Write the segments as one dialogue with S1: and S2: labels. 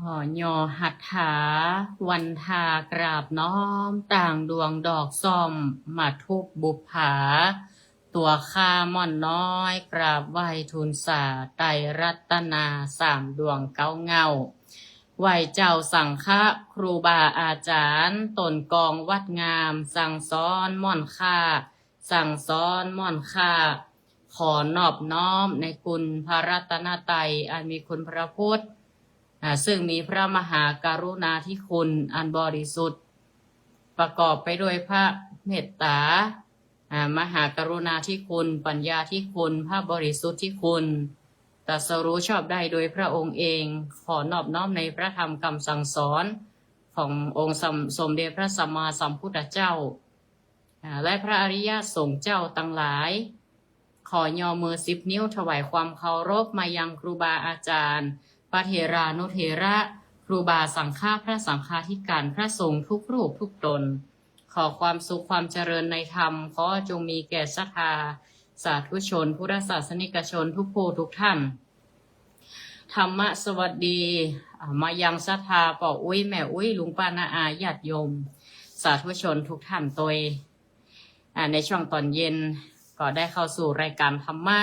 S1: ห่อยอหัตถาวันทากราบน้อมต่างดวงดอกซ่อมมาทุบบุปผาตัวข้าม่อนน้อยกราบไหว้ทูลสาไตรรัตนาสามดวงเก้าเงาไหวเจ้าสังฆะครูบาอาจารย์ตนกองวัดงามสั่งสอนม่อนค่าสั่งสอนม่อนค่าขอนอบน้อมในคุณพระรัตนตรัยอันมีคุณพระพุทธซึ่งมีพระมหากรุณาธิคุณอันบริสุทธิ์ประกอบไปด้วยพระเมตตามหากรุณาธิคุณปัญญาธิคุณพระบริสุทธิคุณตรัสรู้ชอบได้โดยพระองค์เองขอนอบน้อมในพระธรรมคำสั่งสอนขององค์สมเด็จพระสัมมาสัมพุทธเจ้าและพระอริยสงฆ์เจ้าทั้งหลายขอย่อมือ10 นิ้วถวายความเคารพมายังครูบาอาจารย์พระเถรานุเถระครูบาสังฆาพระสังฆาธิการพระสงฆ์ทุกรูปทุกตนขอความสุขความเจริญในธรรมขอจงมีแก่ศรัทธาสาธุชนพุทธศาสนิกชนทุกผู้ทุกท่านธรรมะสวัสดีมายังศรัทธาป่ออุ้ยแม่อุ้ยลุงป้านาอาญาติโยมสาธุชนทุกท่านโดยในช่วงตอนเย็นก็ได้เข้าสู่รายการธรรมะ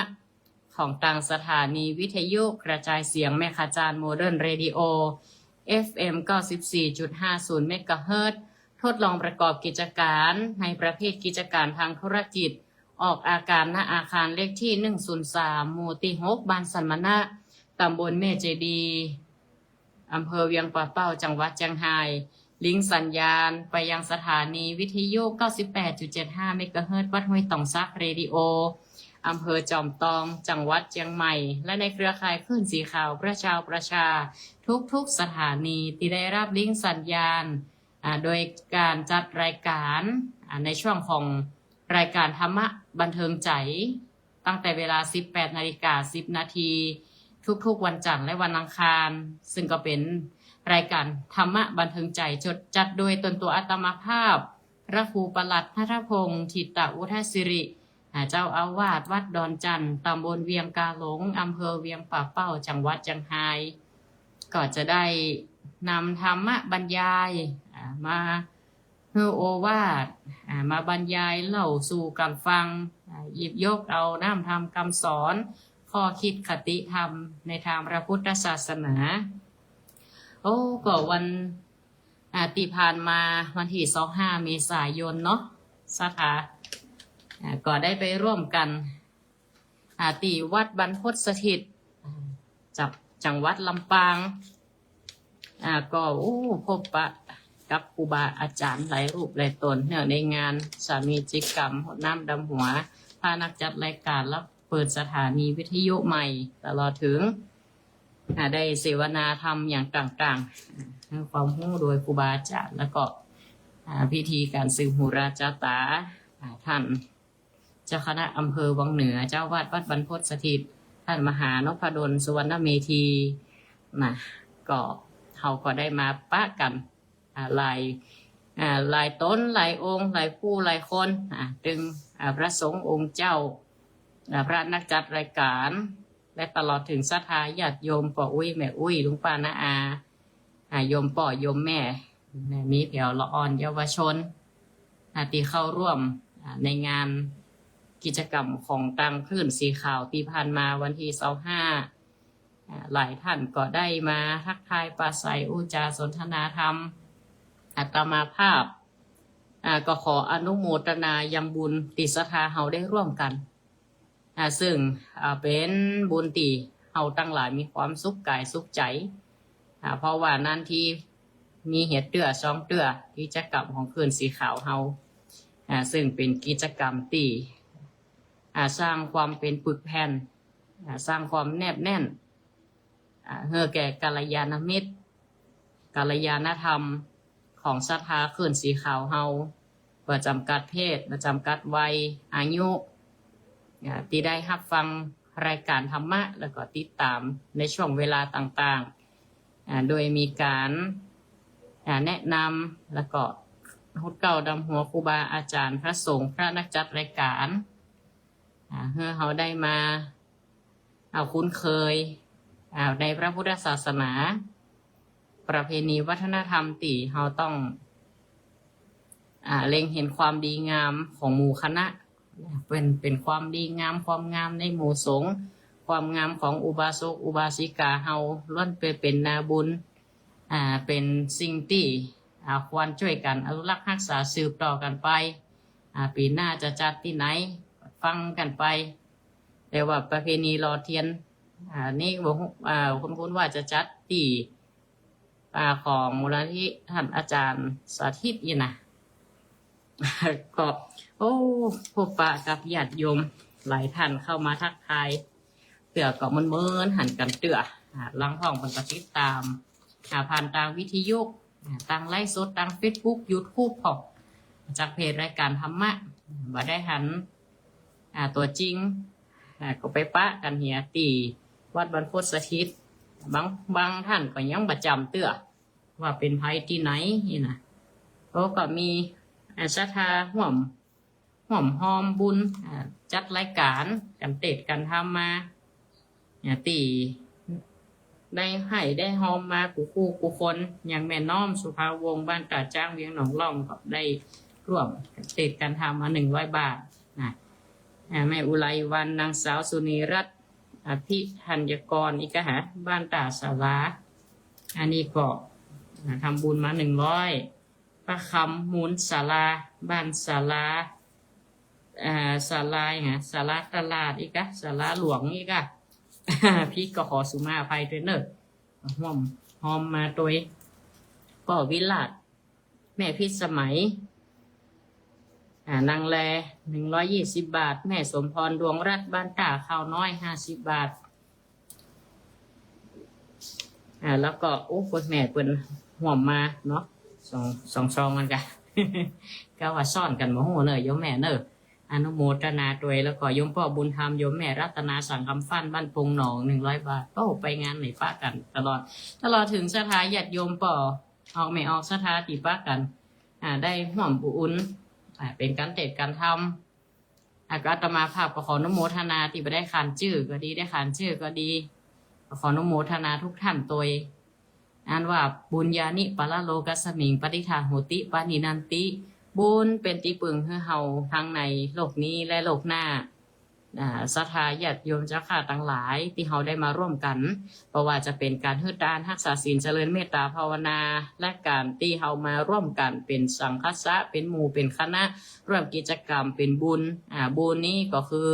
S1: ของทางสถานีวิทยุกระจายเสียงแม่ขจารโมเดิร์นเรดิโอ FM 94.50 เมกะเฮิรตซ์ทดลองประกอบกิจการในประเภทกิจการทางธุรกิจออกอาการณอาคารเลขที่103หมู่ที่6บ้านสันมะนะตำบลแม่เจดีอำเภอเวียงป่าเป้าจังหวัดเชียงรายลิงก์สัญญาณไปยังสถานีวิทยุ 98.75 เมกะเฮิรตซ์วัดห้วยตองซักเรดิโออำเภอจอมตองจังหวัดเชียงใหม่และในเครือข่ายคลื่นสีขาวประชาทุกสถานีที่ได้รับลิงก์สัญญาณโดยการจัดรายการในช่วงของรายการธรรมะบันเทิงใจตั้งแต่เวลา 18:10 นาทีทุกวันจันทร์และวันอังคารซึ่งก็เป็นรายการธรรมะบันเทิงใจจัดโดยตนตัวอาตมาภาพพระครูประหลัดณัฐพงษ์ทิตอุทัยสิริเจ้าอาวาสวัดดอนจันทร์ตำบลเวียงกาหลงอำเภอเวียงป่าเป้าจังหวัดเชียงรายก็จะได้นำธรรมะบรรยายมาเพื่อโอวาทมาบรรยายเล่าสู่กันฟังหยิบยกเอาน้ำธรรมคำสอนข้อคิดคติธรรมในทางพระพุทธศาสนาก็วันที่ผ่านมาวันที่25 เมษายนเนาะสถาก็ได้ไปร่วมกันที่วัดบรรพตสถิตจากจังหวัดลำปางก็พบปะกับครูบาอาจารย์หลายรูปหลายตนเนี่ยในงานสามีจิกรรมหดน้ำดำหัวพานักจัดรายการแล้วเปิดสถานีวิทยุใหม่ตลอดถึงได้เสวนาธรรมอย่างต่างๆความรู้โดยครูบาอาจารย์แล้วก็พิธีการสืบหูราชตาท่านเจ้าคณะอำเภอวังเหนือเจ้าวาดวัดบรรพตสถิตท่านมหานพดลสุวรรณเมธีก็เขาก็ได้มาปะกันหลายต้นหลายองค์หลายผู้หลายคนดึงพระสงฆ์องค์เจ้าพระนักจัดรายการและตลอดถึงศรัทธาญาติโยมป่ออุ้ยแม่อุ้ยลุงป้าน้าโยมป่อโยมแม่มีแถวละอ่อนเยาวชนที่เข้าร่วมในงานกิจกรรมของตังคลื่นสีขาวที่ผ่านมาวันที่25หลายท่านก็ได้มาทักทายปราศัยอุจาสนทนาธรรมอาตมาภาพก็ขออนุโมทนายังบุญติศรัทธาเฮาได้ร่วมกันซึ่งเป็นบุญที่เฮาตั้งหลายมีความสุขกายสุขใจเพราะว่านั่นที่มีเหตุเตื้อช่องเตื้อกิจกรรมของคลื่นสีขาวเฮาซึ่งเป็นกิจกรรมที่สร้างความเป็นปึกแผ่นสร้างความแนบแน่นเพื่อแก่กัลยาณมิตรกัลยาณธรรมของศรัทธาคลื่นสีขาวเฮาบ่จำกัดเพศบ่จำกัดวัยอายุที่ได้รับฟังรายการธรรมะแล้วก็ติดตามในช่วงเวลาต่างๆโดยมีการแนะนำแล้วก็ฮุดเก่าดำหัวครูบาอาจารย์พระสงฆ์พระนักจัดรายการเพื่อเขาได้มาคุ้นเคยในพระพุทธศาสนา ประเพณีวัฒนธรรมที่เราต้องเล็งเห็นความดีงามของหมู่คณะเป็นความดีงามความงามในหมู่สงฆ์ความงามของอุบาสกอุบาสิกาเฮาล้วนไปเป็นนาบุญเป็นสิ่งที่ควรช่วยกันอนุรักษ์รักษาสืบต่อกันไปปีหน้าจะจัดที่ไหนฟังกันไปแต่ว่าประเพณีรอเทียนนี่บอกคุณว่าจะจัดที่ของมูลนิธิท่านอาจารย์สาธิตนี่นะ ก็โอ้พบปะกับญาติโยมหลายท่านเข้ามาทักทายเตือก็มันเมินหันกันเตือลังห้องเป็นประติดตามผ่านทางวิทยุทางไลฟ์สดทาง Facebook YouTube พอจากเพจรายการธรรมะว่าได้หันตัวจริงก็ไปปะกันเหียตีวัดบรรพตสถิตบางท่านก็ยังประจำเตือว่าเป็นไผที่ไหนนี่นะก็มีศรัทธาห่วมหอมบุญจัดรายการกันเตดกันทำมาตีได้ให้ได้หอมมากูคนอย่างแม่น้อมสุภาวงศ์บ้านตาจ้างเวียงหนองล่องก็ได้ร่วมเตดกันทำมา100 บาทนะแม่อุไรวันนางสาวสุนีรัตน์อภิธัญกรอีกหะบ้านตาสาราอันนี้ก็ทำบุญมา100ประคำมูลศาลาบ้านศาลาศาลาศาลาตลาดอีกะศาลาหลวงอีกะ พี่ก็ขอสุมาภัยด้วยเนอะหอมมาโดยก็วิลาศแม่พิสมัยนางแล120 บาทแม่สมพรดวงรัตน์บ้านตาข้าวน้อย50 บาทแล้วก็โอ้คุณแม่เปิ้นห่วมมาเนาะสองซองกัน ก็ว่าซ่อนกันมาโหเนอะโยมแม่เนอะอนุโมทนาด้วยแล้วก็โยมพ่อบุญธรรมโยมแม่รัตนาสังคำฟันบ้านพงหนอง100 บาทก็ไปงานไหนป้ากันตลอดถึงสถาญาติโยมป่อออกไม่ออกสถาติป้ากันได้ห่วมบุญเป็นการเตะการทำก็อาตมาภาพก็ขออนุโมทนาที่ไปได้ขานชื่อก็ดีได้ขานชื่อก็ดีขออนุโมทนาทุกท่านตัวอันว่าบุญญาณิปะละโลกัสสมิงปฏิทาโหติปานินันติบุญเป็นที่ปึงให้เฮาทั้งในโลกนี้และโลกหน้าศรัทธาญาติโยมเจ้าข้าทั้งหลายที่เฮาได้มาร่วมกันเพราะว่าจะเป็นการฮืดดานรักษาศีลเจริญเมตตาภาวนาและการที่เฮามาร่วมกันเป็นสังฆสะเป็นหมู่เป็นคณะร่วมกิจกรรมเป็นบุญบุญนี้ก็คือ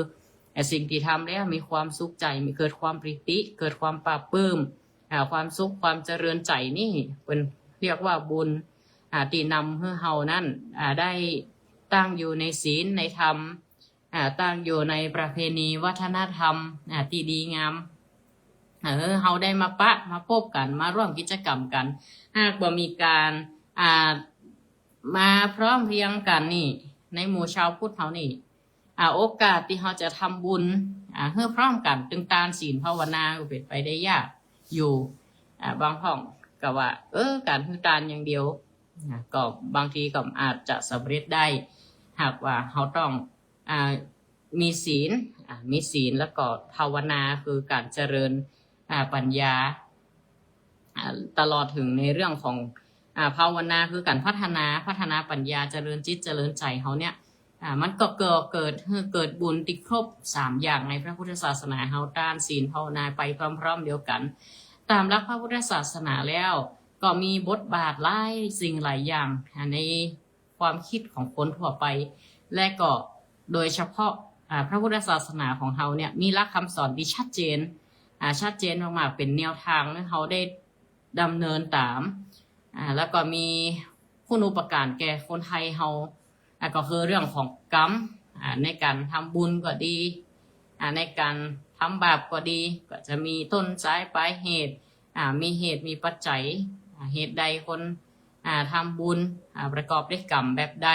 S1: สิ่งที่ทำแล้วมีความสุขใจมีเกิดความปริติเกิดความปราบปลื้มความสุขความเจริญใจนี่เป็นเรียกว่าบุญที่นำให้เฮานั้นได้ตั้งอยู่ในศีลในธรรมตั้งอยู่ในประเพณีวัฒนธรรมที่ดีงามเฮาได้มาพบกันมาร่วมกิจกรรมกันหากบ่มีการมาพร้อมเพรียงกันนี่ในหมู่ชาวพุทธเฮานี่โอกาสที่เฮาจะทำบุญเพื่อพร้อมกันตึงตานศีลภาวนาก็เป็นไปได้ยากอยู่บางห้องก็ว่าการฮือตานอย่างเดียวก็บางทีก็อาจจะสำเร็จได้หากว่าเขาต้องมีศีลแล้วก็ภาวนาคือการเจริญปัญญาตลอดถึงในเรื่องของภาวนาคือการพัฒนาปัญญาเจริญจิตเจริญใจเขาเนี่ยมันก็เกิดบุญติครบ3อย่างในพระพุทธศาสนาเฮาตานศีลภาวนาไปพร้อมๆเดียวกันตามหลักพระพุทธศาสนาแล้วก็มีบทบาทหลายสิ่งหลายอย่างในความคิดของคนทั่วไปและก็โดยเฉพาะพระพุทธศาสนาของเราเนี่ยมีหลักคำสอนที่ชัดเจนมากๆเป็นแนวทางให้เขาได้ดำเนินตามแล้วก็มีคุณูปการแก่คนไทยเราก็คือเรื่องของกรรมในการทำบุญก็ดีในการทำบาปก็ดีก็จะมีต้นสายปลายเหตุมีเหตุมีปัจจัยเหตุใดคนทำบุญประกอบด้วยกรรมแบบใด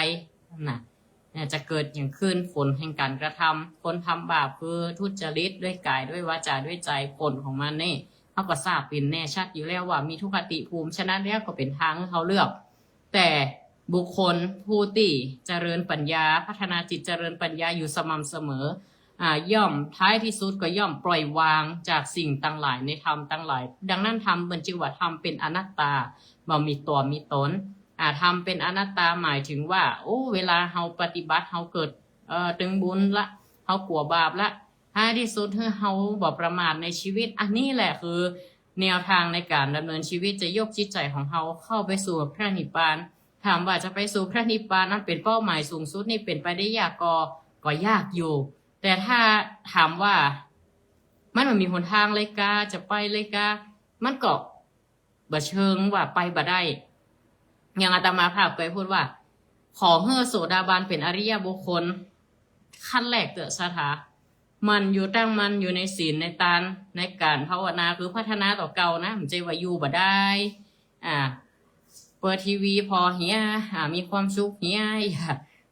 S1: จะเกิดอย่างขึ้นผลแห่งการกระทำคนทำบาปคือทุจริตด้วยกายด้วยวาจาด้วยใจผลของมันนี่เขาก็ทราบเป็นแน่ชัดอยู่แล้วว่ามีทุกขติภูมิฉะนั้นแล้วก็เป็นทางให้เขาเลือกแต่บุคคลผู้ที่เจริญปัญญาพัฒนาจิตเจริญปัญญาอยู่สม่ำเสมอ ย่อมท้ายที่สุดก็ย่อมปล่อยวางจากสิ่งต่างหลายในธรรมต่างหลายดังนั้นธรรมเป็นจึงว่าธรรมเป็นอนัตตาบ่มีตัวมีตนธรรมเป็นอนัตตาหมายถึงว่าโอ้เวลาเฮาปฏิบัติเฮาเกิดตึงบุญละเฮากลัวบาปละท้ายที่สุดเฮาบ่ประมาทในชีวิตอันนี้แหละคือแนวทางในการดำเนินชีวิตจะยกจิตใจของเฮาเข้าไปสู่พระนิพพานถามว่าจะไปสู่พระนิพพานนั้นเป็นเป้าหมายสูงสุดนี่เป็นไปได้ยากก็ยากอยู่แต่ถ้าถามว่ามันมีหนทางเลยกาจะไปเลยกามันก็บ่เชิงว่าไปบ่ได้อย่างอาตมาภาพเคยพูดว่าขอเฮือโสดาบันเป็นอริยบุคคลขั้นแรกเตอะสถามันอยู่ตั้งมันอยู่ในศีลในตานในการภาวนาคือพัฒนาต่อเก่านะมันจะว่าอยู่บ่ได้เปิดทีวีพอเฮียมีความสุขเฮีย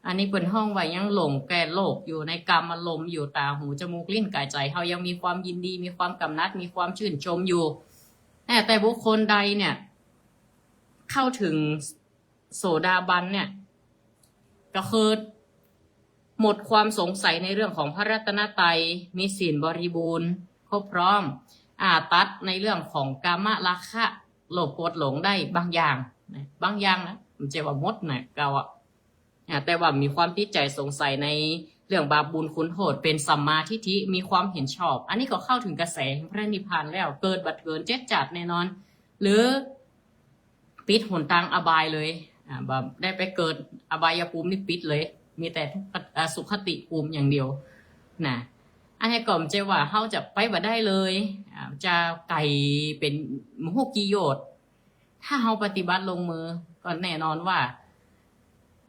S1: อันนี้เป็นห้องไว้ยังหลงแก่โลกอยู่ในกรรมอารมณ์อยู่ตาหูจมูกลิ้นกายใจเฮายังมีความยินดีมีความกำนัดมีความชื่นชมอยู่แต่บุคคลใดเนี่ยเข้าถึงโสดาบันเนี่ยก็คือหมดความสงสัยในเรื่องของพระรัตนตรัยมีศีลบริบูรณ์ครบพร้อมตัดในเรื่องของกามราคะโลภโกรธหลงได้บางอย่างนะมันจะว่าหมดนะเก่าแต่ว่ามีความติดใจสงสัยในเรื่องบาปบุญคุณโทษเป็นสัมมาทิฏฐิมีความเห็นชอบอันนี้ก็เข้าถึงกระแสพระนิพพานแล้วเกิดบัดเกินเจ็ดจัดแน่นอนหรือปิดหนทางอบายเลยแบบได้ไปเกิดอบายภูมินี่ปิดเลยมีแต่สุขติภูมิอย่างเดียวนะอันนี้ก็จะว่าเขาจะไปบ่ได้เลยจะไก่เป็นมโหกีโยชน์ถ้าเขาปฏิบัติลงมือก็แน่นอนว่า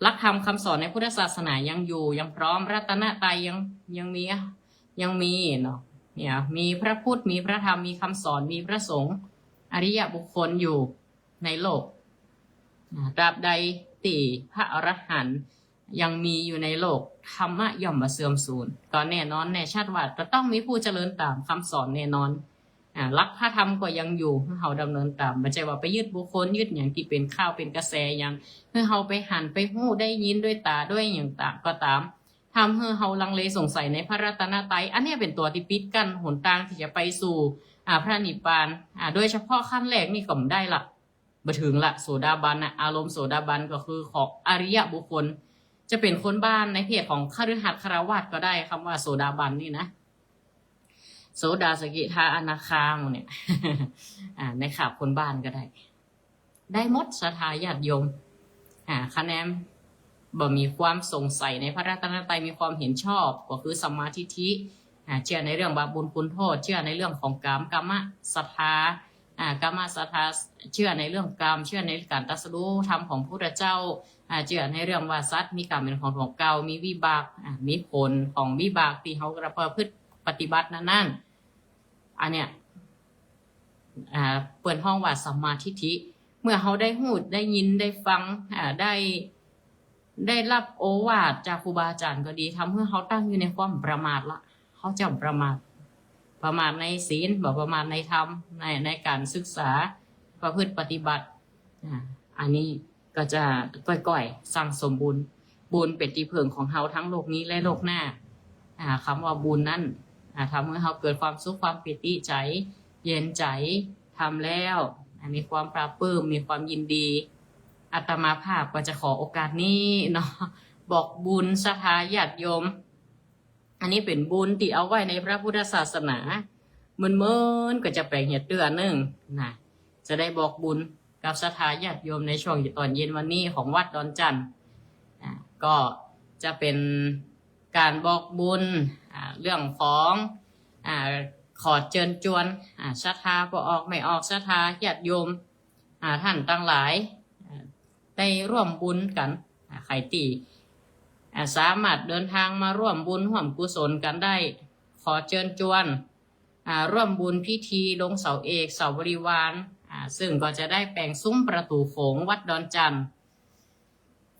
S1: หลักธรรมคำสอนในพุทธศาสนายังอยู่ยังพร้อมรัตนตรัยยังมีเนาะเนี่ยมีพระพุทธมีพระธรรมมีคำสอนมีพระสงฆ์อริยบุคคลอยู่ในโลกตราบใดที่พระอรหันต์ยังมีอยู่ในโลกธรรมะย่อมมาเสื่อมสูญก็แน่นอนแน่ชัดว่าจะต้องมีผู้เจริญตามคำสอนแน่นอนหลักพระธรรมก็ยังอยู่เฮาดำเนินตามไม่ใช่ว่าไปยึดบุคคลยึดอย่างที่เป็นข้าวเป็นกระแสอย่างเพื่อเฮาไปหันไปหู้ได้ยินด้วยตาด้วยอย่างต่างก็ตามทำให้เฮาลังเลสงสัยในพระรัตนตรัยอันนี้เป็นตัวที่ปิดกั้นหนทางที่จะไปสู่พระนิพพานโดยเฉพาะขั้นแรกนี่ก็ไม่ได้ละบ่ถึงละโสดาบันอารมณ์โสดาบันก็คือของอริยบุคคลจะเป็นคนบ้านในเพศของคฤหัสถ์คฤหัสถ์ก็ได้คำว่าโสดาบันนี่นะโสดาสกิทาอนาคาเนี่ยในขาบคนบ้านก็ได้หมดศรัทธาญาติโยมคะแนนบ่มีความสงสัยในพระรัตนตรัยมีความเห็นชอบก็คือสัมมาทิฏฐิเชื่อในเรื่องบาปบุญคุณโทษเชื่อในเรื่องของกามศรัทธากามศรัทธาเชื่อในเรื่องกามเชื่อในการตรัสรู้ธรรมของพระพุทธเจ้าเชื่อในเรื่องว่าสัตว์มีกรรมเป็นของเก่ามีวิบากมีผลของวิบากที่เขากระประพฤติปฏิบัตินั่นอันเนี้ยเปิดห้องว่าสัมมาทิฏฐิเมื่อเขาได้หูได้ยินได้ฟังได้รับโอวาทจากครูบาอาจารย์ก็ดีทำให้เขาตั้งอยู่ในความประมาทละเขาจำประมาทในศีลบอกประมาทในธรรมในการศึกษาประพฤติปฏิบัติอันนี้ก็จะก่อยๆสร้างสมบุญเป็นที่พึ่งของเขาทั้งโลกนี้และโลกหน้าคำว่าบุญนั้นทำให้เขาเกิดความสุขความปิติใจเย็นใจทำแล้วมีความปราบปลื้มมีความยินดีอาตมาภาพก็จะขอโอกาสนี้เนาะบอกบุญศรัทธาญาติโยมอันนี้เป็นบุญที่เอาไว้ในพระพุทธศาสนาเหมือนก็จะแปลงเหตุเดือนหนึ่งนะจะได้บอกบุญกับศรัทธาญาติโยมในช่วงตอนเย็นวันนี้ของวัดดอนจันทร์ก็จะเป็นการบอกบุญเรื่องของขอเชิญชวนศรัทธาก็ออกไม่ออกศรัทธาญาติโยมท่านทั้งหลายได้ร่วมบุญกันใครตีสามารถเดินทางมาร่วมบุญร่วมกุศลกันได้ขอเชิญชวนร่วมบุญพิธีลงเสาเอกเสาบริวารซึ่งก็จะได้แปลงซุ้มประตูโขงวัดดอนจันทร์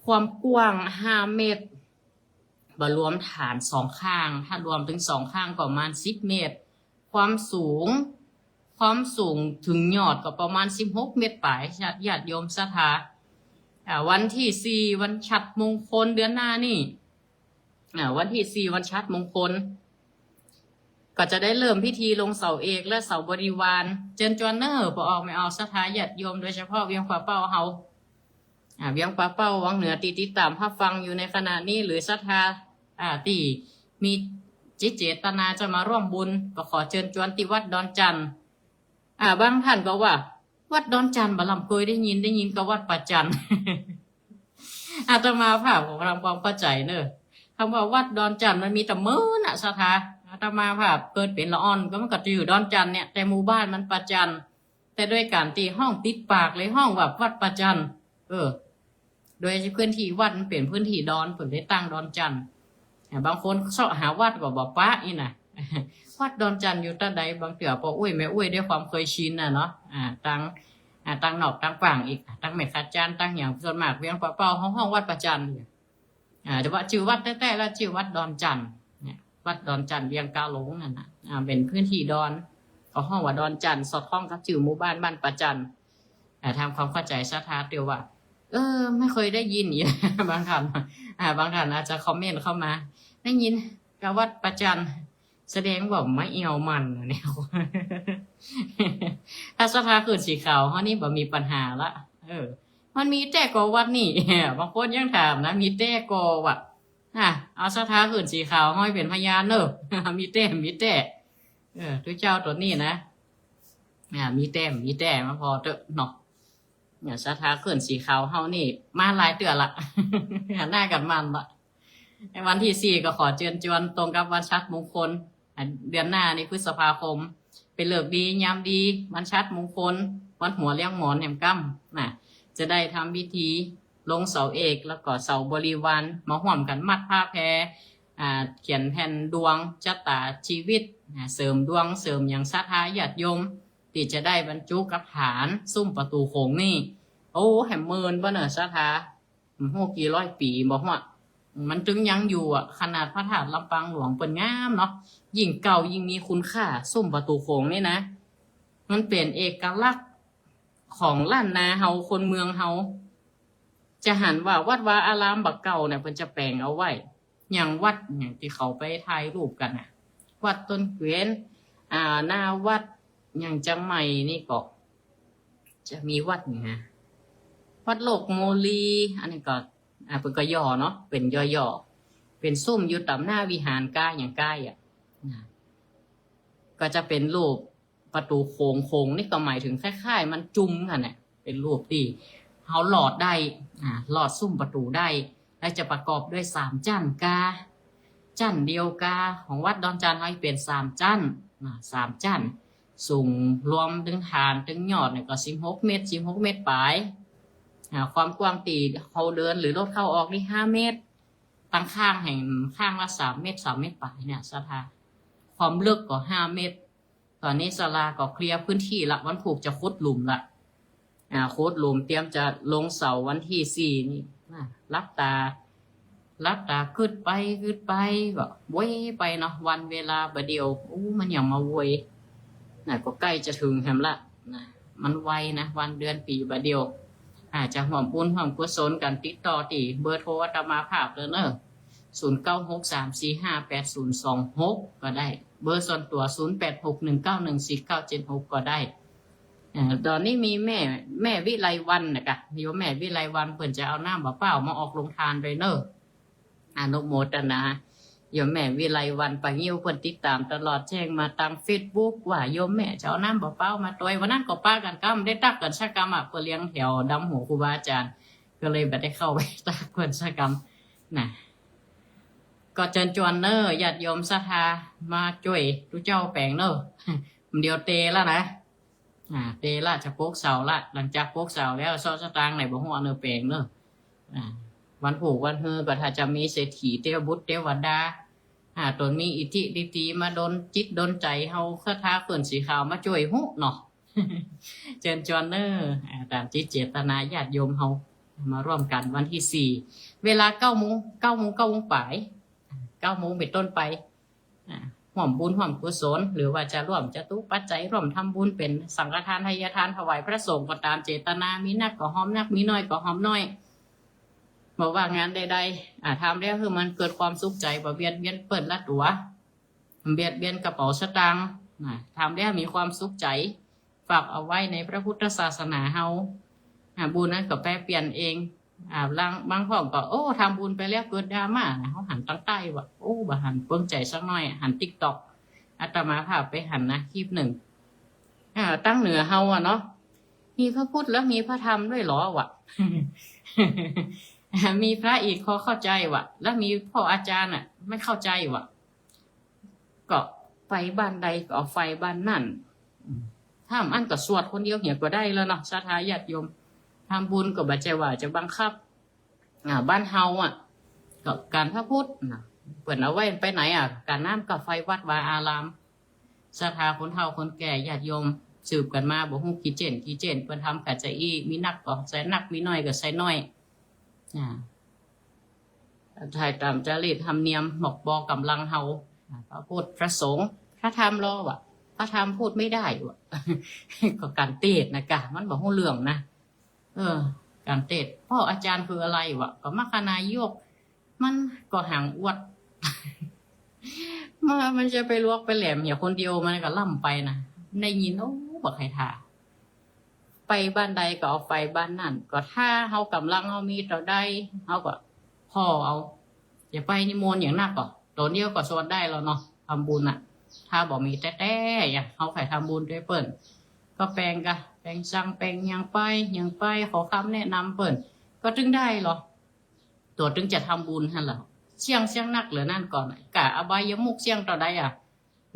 S1: ความกว้าง5 เมตรบ่รวมฐาน2ข้างถ้ารวมถึง2ข้างก็ประมาณ10 เมตรความสูงถึงยอดก็ประมาณ16 เมตรปลายญาติโยมศรัทธาวันที่4วันฉัตรมงคลเดือนหน้านี่วันที่4วันฉัตรมงคล ก็จะได้เริ่มพิธีลงเสาเอกและเสาบริวารเจิญจวนเนอร์บ่ออกไม่ออกศรัทธาญาติโยมโดยเฉพาะเวียงป่าเป้าเฮาเวียงป่าเป้าวังเหนือตีติดตามรับฟังอยู่ในขณะนี้หรือศรัทธาตีมีจิตเจตนาจะมาร่วมบุญก็ขอเชิญชวนที่วัดดอนจันทร์บางท่านก็ว่าวัดดอนจันทร์บ่ลำเคยได้ยินก็วัดป่าจันทร์ อาตมาภาพของเราความเข้าใจเนอะคำว่าวัดดอนจันทร์มันมีแต่เมื่อน่ะศรัทธาอาตมาภาพเกิดเป็นละอ่อนก็มันก็จะอยู่ดอนจันทร์เนี่ยแต่หมู่บ้านมันป่าจันทร์แต่ด้วยการตีห้องติดปากเลยห้องแบบวัดป่าจันทร์โดยพื้นที่วัดมันเป็นพื้นที่ดอนเพิ่นได้ตั้งดอนจันทร์บางคนเสาะหาวัดก็บอกป้าอีน่ะ วัดดอนจันทร์อยู่ตั้งใดบางเถื่อพออุ้ยแม่อุ้ยด้วยความเคยชินน่ะเนาะตั้งนอกตั้งฝั่งอีกตั้งแม่คัดจานตั้งอย่างส่วนมากเวียงป่าเป้าห้องวัดประจันแต่ว่าชื่อวัดแต่แล้วชื่อวัดดอนจันทร์เนี่ยวัดดอนจันทร์เวียงกาหลงนั่นน่ะเป็นพื้นที่ดอนก็ห้องว่าดอนจันทร์สอดคล้องกับชื่อหมู่บ้านบ้านประจันทำความเข้าใจศรัทธาเดียวว่าไม่เคยได้ยินอีก บางท่านอาจจะคอมเมนต์เข้ามาได้ยินกับวัดประจันแสดงว่าไม่เอียวมันเนี่ย ถ้าศรัทธาขึ้นสีขาวเขานี่บ่มีปัญหาละมันมีแต่กอวัดนี่ บางคนยังถามนะมีแต่กอว่ะเอาศรัทธาขึ้นสีขาวห้อยเป็นพยานเนอะ มีแต่ทุกเจ้าตัวนี้นะมีแต่มาพอเถอะเนาะเนี่ยศรัทธาขึ้นสีขาวเฮานี่มาหลายเตือนละ หน้ากันมันละในวันที่4ก็ขอเชิญชวนตรงกับวันชัดมงคลเดือนหน้านี่พฤษภาคมเป็นเลิกดียามดีวันชัดมงคลวันหัวเลี้ยงหมอนแหมกั้มจะได้ทำพิธีลงเสาเอกแล้วก็เสาบริวารมาห่วมกันมัดผ้าแพรเขียนแผ่นดวงชะตาชีวิตเสริมดวงเสริมอย่างศรัทธาญาติโยมที่จะได้บรรจุกับฐานซุ้มประตูโขงนี่โอ้แหมเมินบ่เนอะศรัทธาโหกี่ร้อยปีบอกว่ามันจึงยังอยู่ขนาดพระธาตุลำปางหลวงเปิ่นงามเนาะยิ่งเก่ายิ่งมีคุณค่าซุ้มประตูโขงนี่นะมันเป็นเอกลักษณ์ของล้านนาเฮาคนเมืองเฮาจะหันว่าวัดวาอารามบักเก่าเนี่ยเพิ่นจะแปลงเอาไว้อย่างวัดอย่างที่เขาไปถ่ายรูปกันวัดต้นเกวียนหน้าวัดอย่างจังใหม่นี่ก็จะมีวัดนี่ฮะวัดโลกโมลีอันนี้ก็เป็นก็ย่อเนาะเป็นย่อๆเป็นซุ่มอยู่ต่ำหน้าวิหารก้าอย่างก้าก็จะเป็นรูปประตูโค้งนี่ก็หมายถึงคล้ายๆมันจุ่มค่ะเนี่ยเป็นรูปที่เขาหลอดได้หลอดซุ่มประตูได้และจะประกอบด้วย3จั่นกาจั่นเดียวกาของวัดดอนจันทร์ให้เป็น3จั่น3จั่นสูงรวมถึงฐานถึงยอดเนี่ยก็16 เมตรปลายความกว้างตีเขาเดินหรือรถเข้าออกนี่5 เมตรตั้งข้างแห่งข้างละ3 เมตรปลายเนี่ยศรัทธาความลึกก็5 เมตรตอนนี้ศาลาก็เคลียร์พื้นที่ละวันผูกจะขุดหลุมละขุดหลุมเตรียมจะลงเสาวันที่4นี่รับตาขึ้นไปแบบเว้ยไปเนาะวันเวลาประเดียวมันอย่างมาเว้ยก็ใกล้จะถึงแฮมละมันไวนะวันเดือนปีประเดียวจะห่วมบุญห่วมกุศลกันติดต่อตีเบอร์โทรอาตมาภาพเลยเนอะ0963458026ก็ได้เบอร์ส่วนตัว0861914976ก็ได้ตอนนี้มีแม่วิไลวันนะคะโยมแม่วิไลวันเพิ่นจะเอาน้ำเปล่ามาออกลงทานเลยเนอะอนุโมทนาโยมแม่วิไลวันไปยิ้วเพิ่นติดตามตลอดแจ้งมาทาง Facebook ว่าโยมแม่จะเอาน้ำเปล่ามาตัววันนั้นก็ป้ากันก้ำได้ตักกันชักกรรมเพื่อเลี้ยงแถวดำหัวครูบาอาจารย์ก็เลยแบบได้เข้าไปตักเพิ่นชักกรรมก็เชิญชวนเนอะญาติโยมศรัทธามาช่วยทุกเจ้าแปลงเนอะเดี๋ยวเตแล้วนะเตละจะโปกเสาละหลังจากโปกเสาแล้วซอสตางค์ไหนบ่หัวเนอะแปลงเนอะวันผูกวันเฮือก็ถ้าจะมีเศรษฐีเทวบุตรเทวดาตนมีอิทธิฤทธิ์มาดลจิตดลใจเฮาคาถาเพิ่นสีขาวมาช่วยหุเนาะ เชิญชวนเนอะตามจิตเจตนาญาติโยมเฮามาร่วมกันวันที่4เวลา9 โมงปลาย9 โมงเป็นต้นไปร่วมบุญร่วมกุศลหรือว่าจะร่วมจตุปัจจัยร่วมทำบุญเป็นสังฆทานทายทานถวายพระสงฆ์ก็ตามเจตนามีนักก็หอมนักมีน้อยก็หอมน้อยบอกว่างานใดๆทำแล้วคือมันเกิดความสุขใจบ่เวียนเปิดละตัว เบียดเบียนกระเป๋าสตางค์ทำได้มีความสุขใจฝากเอาไว้ในพระพุทธศาสนาเฮาบุญนั้นก็แปรเปลี่ยนเองบางพ่อก็โอ้ทำบุญไปแล้วเกิดดราม่าเขาหันตั้งใต้ว่าโอ้บหันเปิ้งใจสักหน่อยหันติ๊กต็อกอาตมาพาไปหันนะคลิปหนึ่งตั้งเหนือเฮาเนาะมีพระพุทธแล้วมีพระธรรมด้วยหรอวะ มีพระอีกเขาเข้าใจวะแล้วมีพ่ออาจารย์ไม่เข้าใจวะก็ไฟบ้านใดก็เอาไฟบ้านนั่นถ้าอันก็สวดคนเดียวเหี่ยก็ได้แล้วเนาะศรัทธาญาติโยมทำบุญก็บัจเจว่าจะบังคับบ้านเฮาก็การพระพุทธเปิดเอาไว้ไปไหนการน้ำกับไฟวัดวาอารามศรัทธาคนเฒ่าคนแก่ญาติโยมสืบกันมาบอกฮู้กี่เจนเปิ้นทำกัจจะอีมีนักก็ใส่นักมีน้อยก็ใส่น้อยถ่ายตามจริตธรรมเนียมหมกบอกำลังเฮาพระพุทธพระสงฆ์พระธรรมรอวะพระธรรมพูดไม่ได้วะ ก็การเทศนะกะมันบอกฮู้เรื่องนะการเทศพ่ออาจารย์คืออะไรวะก็มัคคณายกมันก็ห่างอวด มันจะไปลวกไปแหลมอย่าคนเดียวมันก็ล่ำไปนะในยินโอ้บอกใครท่าไปบ้านใดก็เอาไฟบ้านนั่นก็ถ้าเฮากำลังเฮามีต่อได้เฮาก็พ่อเอาอย่าไปนิมนต์อย่างนักก็ตัวเดียวก็สวดได้แล้วเนาะทำบุญถ้าบอกมีแต่อย่างเฮาใครทำบุญด้วยเปิ้นก็แปลงสั่งแปลงยังไปขอคำแนะนำเปิ้นก็จึงได้หรอตัวจึงจะทำบุญหั่นเหรอเสี่ยงนักเหลือนั่นก่อนกะอบายมุกเสี่ยงต่อได้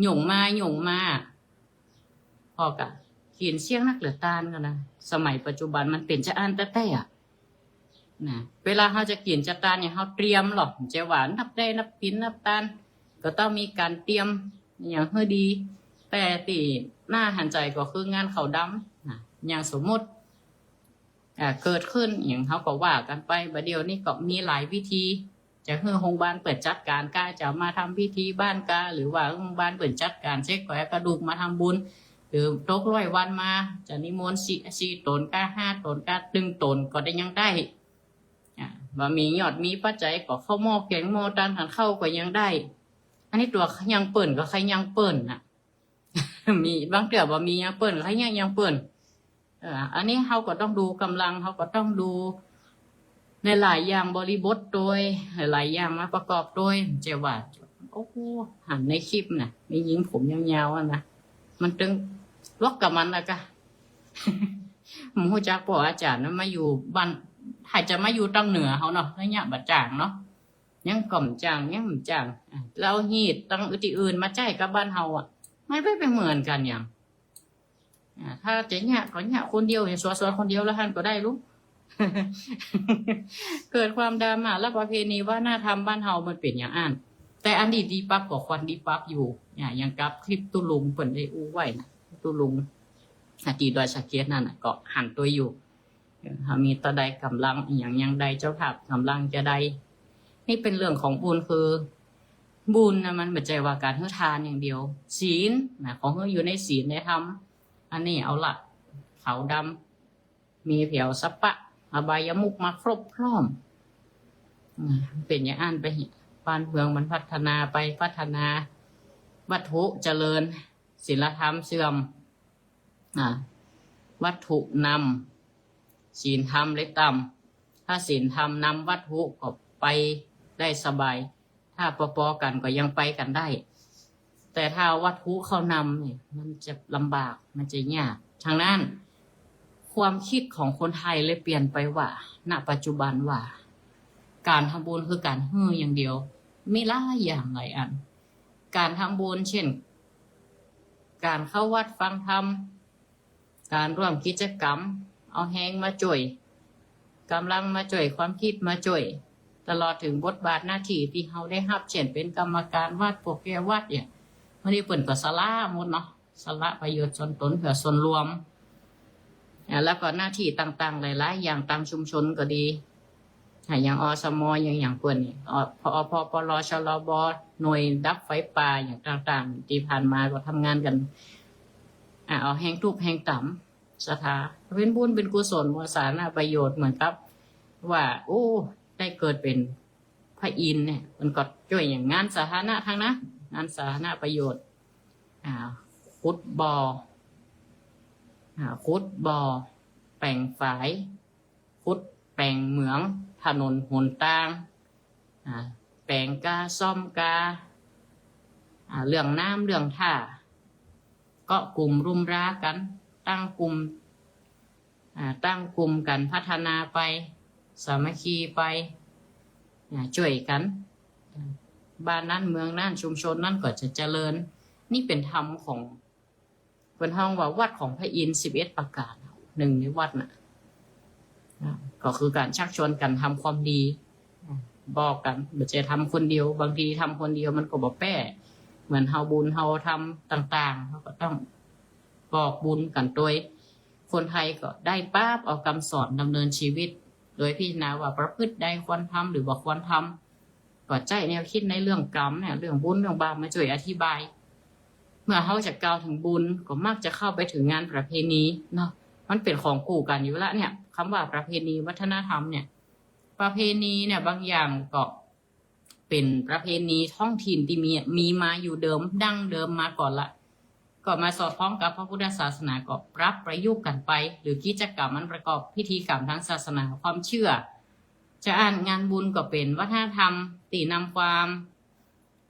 S1: หยุ่งมาพอกะเขียนเสี่ยงนักเหลือตานกันนะสมัยปัจจุบันมันเป็นจะอ่านแต่นะเวลาเขาจะเขียนจะตานอย่างเขาเตรียมหรอกจะหวานนับได้นับปิ้นนับตานก็ต้องมีการเตรียมอย่างเฮดีแต่ตีหน้าหันใจก็คืองานเขาดำนะอย่างสมมติเกิดขึ้นอย่างเขาก็ว่ากันไปประเดี๋ยวนี้ก็มีหลายวิธีจะเฮือโรงพยาบาลเปิดจัดการกาจะมาทำพิธีบ้านกาหรือว่าโรงพยาบาลเปิดจัดการเช็คแขวกระดูกมาทำบุญหรือตกร้อยวันมาจะนิมนต์สี่ตนกา5 ตนกาตึงตนก็ได้ยังได้ว่ามียอดมีปัจจัยก็เข้าหม้อแกงหม้อตานหันเข้าก็ยังได้อันนี้ตัวยังเปิ่นก็ใครยังเปิ่นมีบางเดี๋ยวว่ามียังเปิ่นใครยังเปิ่นอันนี้เขาก็ต้องดูกำลังเขาก็ต้องดูในหลายอย่างบริบทโดยหลายอย่างมาประกอบโดยเจว่าโอ้โหหันในคลิปน่ะมีหญิงผมยาวๆนะมันตึงลอกกับมันนะกะ หมูจักพ่ออาจารย์นั้นมาอยู่บ้านหายจะมาอยู่ตั้งเหนือเขาเนาะแล้วเนี่ยบัดจางเนาะยังก่อมจางยังมจางเราหีดตั้งอื่นมาใจกับบ้านเฮาไม่ไปเหมือนกันอย่างถ้าจะเนี่ยก็เนี่ยคนเดียวเห็นสวดคนเดียวแล้วท่านก็ได้รู้ เกิดความดราม่าและประเพณีว่าหน้าทำบ้านเฮามันเป็นอย่างอ่านแต่อันดีดีปั๊บก็ควันดีปั๊บอยู่อย่างกับคลิปตุลุงเปิ่นได้อู้ไว้นะตุลุงตีดอยสะเก็ดนั่นก็หันตัวอยู่มีตะใดกำลังอย่างยังใดเจ้าภาพกำลังจะใดนี่เป็นเรื่องของบุญคือบุญนะมันไม่ใช่ว่าการให้ทานอย่างเดียวศีลนะของเขาอยู่ในศีลในธรรมอันนี้เอาละขาวดำมีเผียวสัปปะอบายมุกมาครบพร้อมเป็นอย่างอ่านไปบ้านเมืองมันพัฒนาไปพัฒนาวัตถุเจริญศีลธรรมเสื่อมวัตถุนำศีลธรรมเลยต่ำถ้าศีลธรรมนำวัตถุก็ไปได้สบายถ้าปอกันก็ยังไปกันได้แต่ถ้าวัตถุเขานำเนี่ยมันจะลำบากมันจะยากทางนั้นความคิดของคนไทยเลยเปลี่ยนไปว่าณปัจจุบันว่าการทำบุญคือการฮืออย่างเดียวมีหลายอย่างหลายอันการทำบุญเช่นการเข้าวัดฟังธรรมการร่วมกิจกรรมเอาแหงมาจ่วยกำลังมาจ่วยความคิดมาจ่วยตลอดถึงบทบาทหน้าที่ที่เขาได้รับเช่นเป็นกรรมการวัดพวกแกวัดเนี่ยวันนี้เปิ่นก็สละหมดเนาะสละประโยชน์ส่วนตนเพื่อส่วนรวมแล้วก็หน้าที่ต่างๆหลายๆอย่างตามชุมชนก็ดีอย่างอสมอย่างเปิ่นนี่พอปลชลบหน่วยดับไฟป่าอย่างต่างๆที่ผ่านมาก็ทำงานกันเอาแหงทุบแหงต่ำสถาเป็นบุญเป็นกุศลวาสนาประโยชน์เหมือนครับว่าโอ้ได้เกิดเป็นพระอินทร์เนี่ยมันก็ช่วยอย่างงานสาธารณะทางนะ งานสาธารณประโยชน์ขุดบ่อขุดบ่อแปลงฝายขุดแปลงเหมืองถนนหนทางแปลงกาซ่อมกาเรื่องน้ำเรื่องท่าก็กลุ่มรุมรากันตั้งกลุ่มกันพัฒนาไปสามัคคีไปช่วยกันบ้านนั้นเมืองนั้นชุมชนนั้นก็จะเจริญนี่เป็นธรรมของเป็นห้องว่าวัดของพระอินทร์11ประการหนึ่งในวัดน่ะก็คือการชักชวนกันทำความดีบอกกันไม่ใช่ทำคนเดียวบางทีทำคนเดียวมันก็บ่แป้เหมือนเฮาบุญเฮาทำต่างๆเขาก็ต้องบอกบุญกันโดยคนไทยก็ได้ป้าบเอาคำสอนดำเนินชีวิตโดยพิจารณาว่าประพฤติใดควรทำหรือบ่ควรทำก็ใจแนวคิดในเรื่องกรรมเนี่ยเรื่องบุญเรื่องบาปมาช่วยอธิบายเมื่อเขาจะกล่าวถึงบุญก็มักจะเข้าไปถึงงานประเพณีเนาะมันเป็นของคู่กันอยู่แล้วเนี่ยคำว่าประเพณีวัฒนธรรมเนี่ยประเพณีเนี่ยบางอย่างก็เป็นประเพณีท้องถิ่นที่มีมาอยู่เดิมดั้งเดิมมาก่อนละก็มาสอดคล้องกับพระพุทธศาสนาก็ปรับประยุกต์กันไปหรือกิจกรรมมันประกอบพิธีกรรมทางศาสนาความเชื่อจะอ่านงานบุญก็เป็นวัฒนธรรมตีนำความ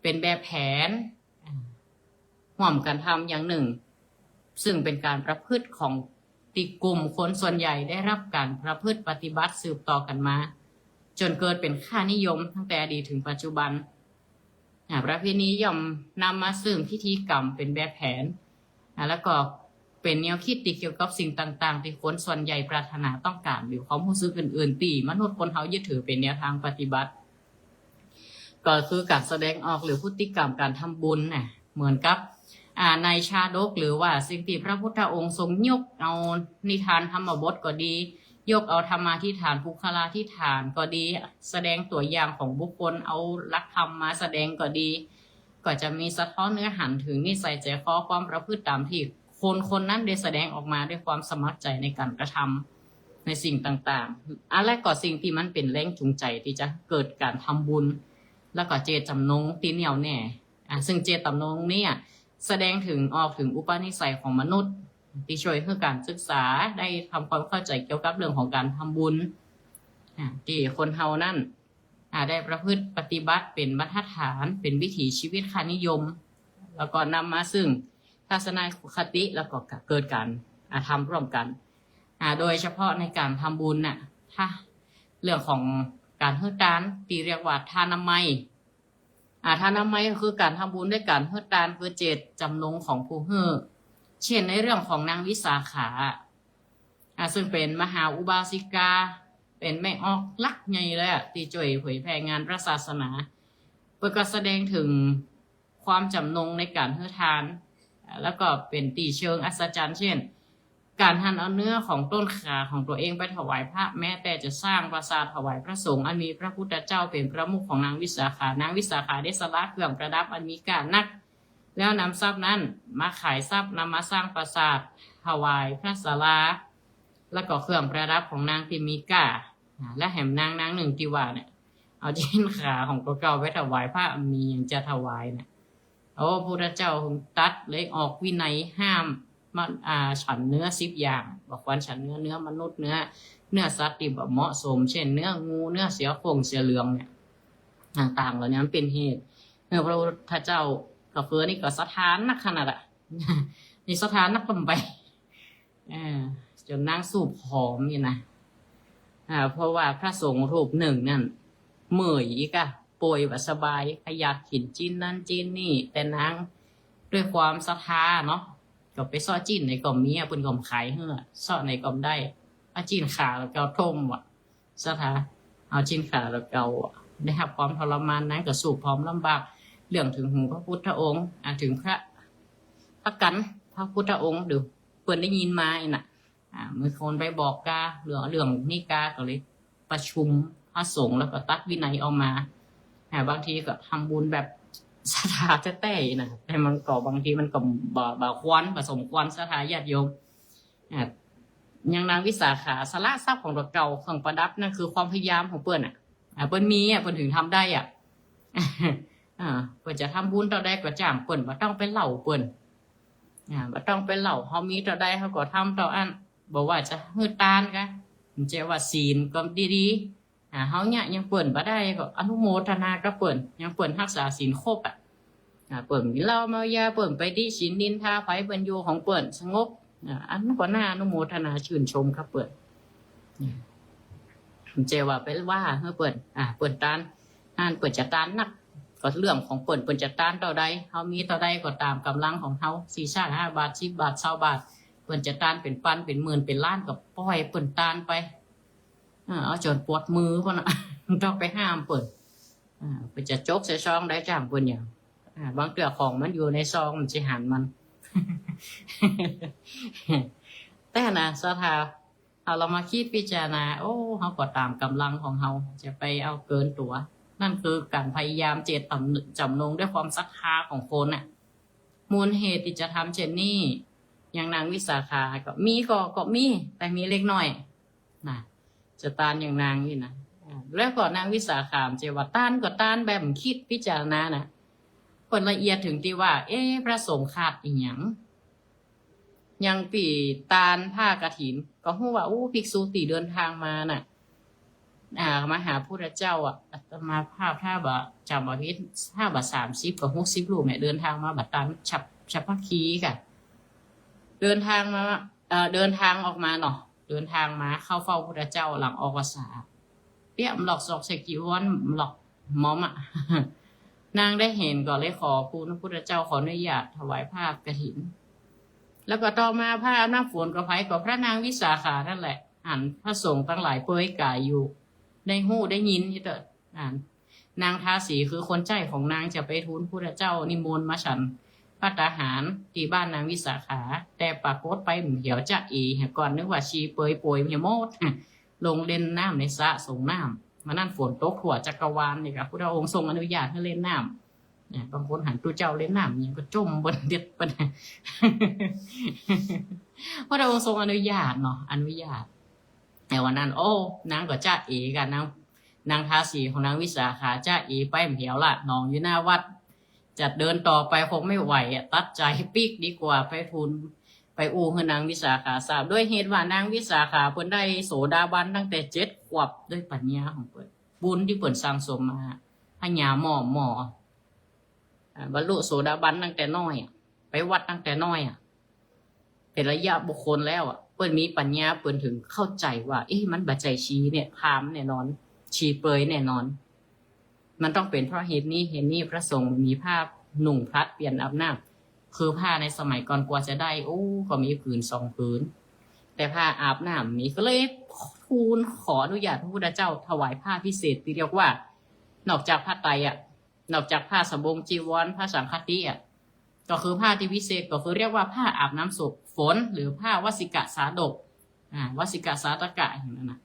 S1: เป็นแบบแผนห่วมกันทำอย่างหนึ่งซึ่งเป็นการประพฤติของติกลุ่มคนส่วนใหญ่ได้รับการประพฤติปฏิบัติสืบต่อกันมาจนเกิดเป็นค่านิยมตั้งแต่อดีตถึงปัจจุบันประเพณีย่อมนำมาซึ่งพิธีกรรมเป็นแบบแผนแล้วก็เป็นแนวคิดที่เกี่ยวกับสิ่งต่างๆที่คนส่วนใหญ่ปรารถนาต้องการหรือความรู้สึกอื่นๆที่มนุษย์คนเฮายึดถือเป็นแนวทางปฏิบัติก็คือการแสดงออกหรือพฤติกรรมการทำบุญน่ะเหมือนกับในชาดกหรือว่าสิ่งที่พระพุทธองค์ทรงยกเอานิทานธรรมบทก็ดียกเอาธรรมาธิฐานภูคลาธิฐานก็ดีแสดงตัวอย่างของบุคคลเอาหลักธรรมมาแสดงก็ดีก็จะมีสะท้อนเนื้อหาถึงนิสัยใจคอความประพฤติตามที่คนนั้นได้แสดงออกมาด้วยความสมัครใจในการกระทำในสิ่งต่างๆอะไรก็สิ่งที่มันเป็นแรงจูงใจที่จะเกิดการทำบุญแล้วก็เจตจำนงที่เหนียวแน่ซึ่งเจตจำนงเนี่ยแสดงถึงออกถึงอุปนิสัยของมนุษย์ที่ช่วยเพื่อการศึกษาได้ทำความเข้าใจเกี่ยวกับเรื่องของการทำบุญที่คนเฮานั่นได้ประพฤติปฏิบัติเป็นบรรทัดฐานเป็นวิถีชีวิตค่านิยมแล้วก็นำมาซึ่งทัศนคติแล้วก็เกิดการทำร่วมกันโดยเฉพาะในการทำบุญน่ะถ้าเรื่องของการเฮือทานที่เรียกว่าทานามัยทานามัยก็คือการทำบุญด้วยการเฮือทานเพื่อเจตจำนงของผู้เฮือเช่นในเรื่องของนางวิสาขาซึ่งเป็นมหาอุบาสิกาเป็นแม่ออกลักใหญ่เลยที่ช่วยเผยแพร่งานพระศาสนาเพื่อก็แสดงถึงความจำนงในการเฮือทานแล้วก็เป็นตีเชิงอัศจรรย์เช่นการหั่นเอาเนื้อของต้นขาของตัวเองไปถวายพระแม้แต่จะสร้างปราสาทถวายพระสงฆ์อันมีพระพุทธเจ้าเป็นพระมุขของนางวิสาขานางวิสาขาได้สละเครื่องประดับอันมีค่านักแล้วนำทรัพย์นั้นมาขายทรัพย์นำมาสร้างปราสาทถวายพระศาลาแล้วก็เครื่องประดับของนางที่มีค่าและแหมนางหนึ่งที่ว่าเนี่ยเอาชิ้นขาของตัวเก่าไปถวายพระมีอย่างจะถวายเนี่ยพระพุทธเจ้าตัดเลยออกวินัยห้ามฉันเนื้อ10 อย่างบอกว่าฉันเนื้อมนุษย์เนื้อสัตว์ที่แบบเหมาะสมเช่นเนื้องูเนื้อเสือโคร่งเสือเหลืองเนี่ยต่างๆเหล่านี้มันเป็นเหตุพระพุทธเจ้าก็เฟือนี่ก็สถานนักขนาดนี่สถานนักลำไปจนนางสูบหอมนี่นะเพราะว่าพระสงฆ์รูปหนึ่งนั่นเมื่อยอีกป่วยแบบสบายอยากกินจีนนั่นจีนนี่แต่นางด้วยความศรัทธาเนาะก็ไปซ่อจีนในกล่อมนี้เพิ่นก็ขายเฮือซ่อในกล่อมได้เอาจีนขาแล้วเกาท่มศรัทธาเอาจีนขาแล้วเกาได้รับความทรมานนั้นก็สู้พร้อมลำบากเรื่องถึงหูพระพุทธองค์ถึงพระกันพระพุทธองค์เดี๋ยวเพิ่นได้ยินมาน่ะเมื่อคนไปบอกกาเรื่องนี่กาก็เลยประชุมพระสงฆ์แล้วก็ตัดวินัยออกมาบางทีก็ทำบุญแบบศรัทธาจะแต้นะแต่มันก็บางทีมันก็บ่ควันผสมควันศรัทธาญาติโยมอย่างนางวิสาขาสละทรัพย์ของตัวเก่าเครื่องประดับนั่นคือความพยายามของเปิ้นเปิ้นมีเปิ้นถึงทำได้ เปิ่นจะทำบุญเท่าใดก็จ้างเปิ่นบ่ต้องไปเล่าเปิ่นบ่ต้องไปเล่าเฮามีเท่าใดเฮาก็ทำเท่าอันบ่ว่าจะฮื้อตานกะมันจะว่าศีลก็ดีๆเฮาเนี่ยยังเปิ่นบ่ได้ก็อนุโมทนากับเปิ่นยังเปิ่นรักษาศีลครบเปิ่นมีเหล้าเมายาเปิ่นไปดิศีลนินทาไผเปิ่นอยู่ของเปิ่นสงบอันก็น่าอนุโมทนาชื่นชมครับเปิ่นมันจะว่าไปว่าเฮาเปิ่นเปิ่นตานเปิ่นจะตานนักก็เรื่องของเปิ่นจะต้านเท่าใดเฮามีเท่าใดก็ตามกำลังของเฮา4ชาติ5บาท10บาท20บาทเปิ่นจะต้านเป็นพันเป็นหมื่นเป็นล้านก็ปล่อยเปิ่นต้านไปเอาจนปวดมือพุ่นน่ะต้องไปห้ามเปิ่นเปิ่นจะจกใส่ซองได้จ้างเปิ่นอย่างบางเทื่อของมันอยู่ในซองมันสิหันมัน แต่นะสถาเรามาคิดพิจารณาโอ้เฮาก็ตามกำลังของเฮาจะไปเอาเกินตัวนั่นคือการพยายามเจตจำนงด้วยความศรัทธาของคนมูลเหตุที่จะทำเช่นนี้อย่างนางวิสาขาก็มีก็มีแต่มีเล็กน้อยนะจะตานอย่างนางนี่นะแล้วก็นางวิสาขามเจว่าต้านก็ต้านแบบคิดพิจารณานะคนละเอียดถึงที่ว่าพระสงฆ์ขาดอีหยังยังปีตานผ้ากฐินก็ฮู้ว่าภิกษุที่เดินทางมาน่ะมาหาพระเจ้าอาตมาภาพถ้าบ่จำบ่ผิดถ้าบ่30กับ60รูปเนี่ยเดินทางมาบัดตามฉับพักคีค่ะเดินทางมาเดินทางออกมาเนาะเดินทางมาเข้าเฝ้าพระเจ้าหลังออกพรรษาเปี้ยมหลอกศอกใส่กีวรหลอกมอมนางได้เห็นก็เลยขอพระพุทธเจ้าขออนุญาตถวายผ้ากฐินแล้วก็ต่อมาผ้าหน้าฝนกับไผกับพระนางวิสาขานั่นแหละพระสงฆ์ทั้งหลายเปยกายอยู่ได้หู้ได้ยินที่เถิดนางทาสีคือคนใจของนางจะไปทูลพระเจ้านิมนต์มาฉันพระทหารที่บ้านนางวิสาขาแต่ปรากฏไปเหี่ยวจะก่อนนึกว่าชีเปยป่วยเหี่ยวโมดลงเล่นน้ำในสระส่งน้ำมานั่นฝนตกทั่วจักรวาลนี่ครับพระองค์ทรงอนุญาตให้เล่นน้ำบางคนหันตัวเจ้าเล่นน้ำยังก็จมบนเด็ดบนพระองค์ทรงอนุญาตเนาะอนุญาตแต่วันนั้นนางก็จ้ากันนางทาสีของนางวิสาขาจ้าไปเหี่ยวละนองอยู่หน้าวัดจะเดินต่อไปคงไม่ไหวตัดใจปีกดีกว่าไปทูลไปให้นางวิสาขาทราบด้วยเหตุว่านางวิสาขาเพิ่นได้โสดาบันตั้งแต่7 ขวบด้วยปัญญาของเพิ่นบุญที่เพิ่นสร้างสมมาพญาหม่อบรรลุโสดาบันตั้งแต่น้อยไปวัดตั้งแต่น้อยเป็นระยะบุคคลแล้วเปิ้นมีปัญญาเปิ้นถึงเข้าใจว่ามันบัจจัยชีเนี่ยพามแน่นอนชีเปยแน่นอนมันต้องเป็นเพราะเหตุนี้พระสงฆ์มีผ้าหนุ่งพลัดเปลี่ยนอาบน้ำคือผ้าในสมัยก่อนกว่าจะได้ก็มีผืน2ผืนแต่ผ้าอาบน้ำนี้ก็เลยทูลขออนุญาตพระพุทธเจ้าถวายผ้าพิเศษที่เรียกว่านอกจากผ้าไตรนอกจากผ้าสบงจีวรผ้าสังฆติก็คือผ้าที่พิเศษก็คือเรียกว่าผ้าอาบน้ำศพฝนหรือผ้าวสิกะสาดกวสิกะสาตกะอย่างนั้นนะ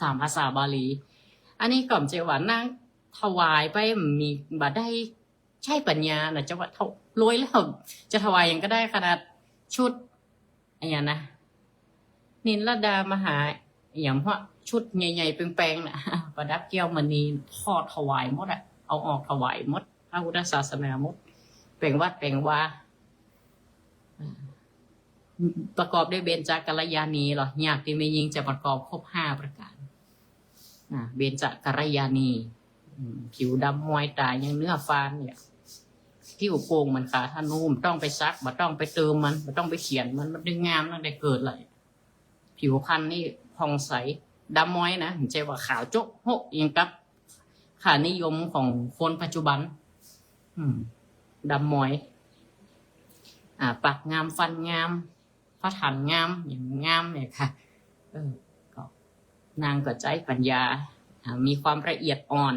S1: ตามภาษาบาลีอันนี้ก่อมเจวานั่งถวายไปมีบัดได้ใช่ปัญญาน่ะจะว่ารวยแล้วจะถวายอย่างก็ได้ขนาดชุดอย่างนะนินรดามหาอย่างเพราะชุดใหญ่ๆแปลงๆน่ะประดับแก้วมณีทอดถวายหมดเอาออกถวายหมดพระพุทธศาสนาหมดแปลงวัดแปลงว่าประกอบด้วยเบญจกัลยาณีหรอยากที่ไม่ยิงจะประกอบครบ5 ประการเบญจกัลยาณีผิวดำมวยตายังเนื้อฟานเนี่ยผิวโป่งมันขาทะนุ่มต้องไปซักบ่ต้องไปเติมมันบ่ต้องไปเขียนมันดึงงามตั้งแต่เกิดเลยผิวพรรณนี่ผ่องใสดำมวยนะใจว่าขาวโจ๊กโหยังกับค่านิยมของคนปัจจุบันดำมวยปากงามฟันงามพระถันงามอย่างงามเนี่ยค่ะก็นางก็ใจปัญญามีความละเอียดอ่อน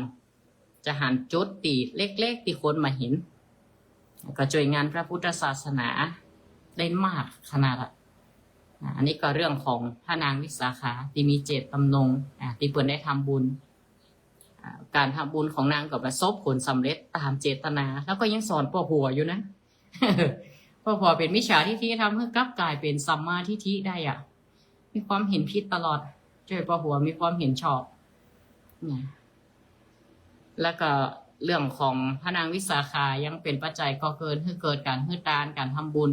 S1: จะหันจุดตีเล็กๆที่คนมาเห็นก็ช่วยงานพระพุทธศาสนาได้มากขนาดอันนี้ก็เรื่องของพระนางวิสาขาที่มีเจตจำนงที่เปิดได้ทำบุญการทำบุญของนางก็ประสบผลสำเร็จตามเจตนาแล้วก็ยังสอนพ่อผัวอยู่นะ พ่อผัวเป็นมิจฉาทิฏฐิทำให้กลับกลายเป็นสัมมาทิฏฐิได้มีความเห็นผิดตลอดช่วยพ่อผัวมีความเห็นชอบแล้วก็ เรื่องของพระนางวิสาขายังเป็นปัจจัยก่อเกิดการฮื้อตานการทำบุญ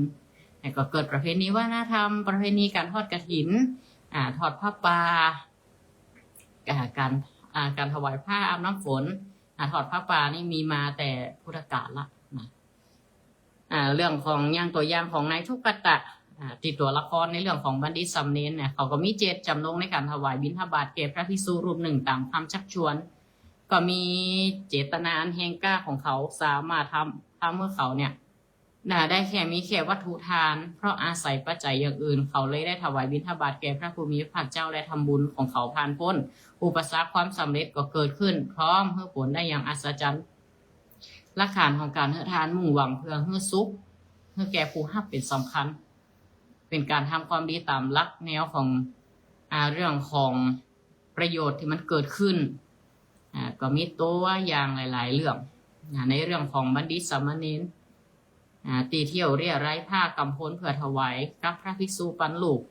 S1: ก็เกิดประเพณีวัฒนธรรมประเพณีการทอดกฐินทอดผ้าป่าการถวายผ้าอาบน้ำฝนทอดผ้าป่านี่มีมาแต่พุทธกาลละนะเรื่องของตัวอย่างของนายทุกกตะติดตัวละครในเรื่องของบัณฑิตสำเนนเนี่ยเขาก็มีเจตจำนงในการถวายบิณฑบาตแก่พระภิกษุรูปหนึ่งตามคำชักชวนก็มีเจตนาอันแห่งกล้าของเขาสามารถทำเมื่อเขาเนี่ยได้มีแค่วัตถุทานเพราะอาศัยปัจจัยอย่างอื่นเขาเลยได้ถวายบิณฑบาตแก่พระภูมิพระเจ้าและทำบุญของเขาผ่านพ้นอุปสรรคความสำเร็จก็เกิดขึ้นพร้อมเพื่อผลได้อย่างอัศจรรย์หลักฐานของการเฮือทานมุ่งหวังเพื่อเฮือซุกเพื่อแก่ผู้ฮับเป็นสำคัญเป็นการทำความดีตามหลักแนวของเรื่องของประโยชน์ที่มันเกิดขึ้นก็มีตัวอย่างหลายๆเรื่องในเรื่องของบัณฑิตสามเณรตีเที่ยวเรียรายผ้ากำพลเพื่อถวายกับพระภิกษุปันลูก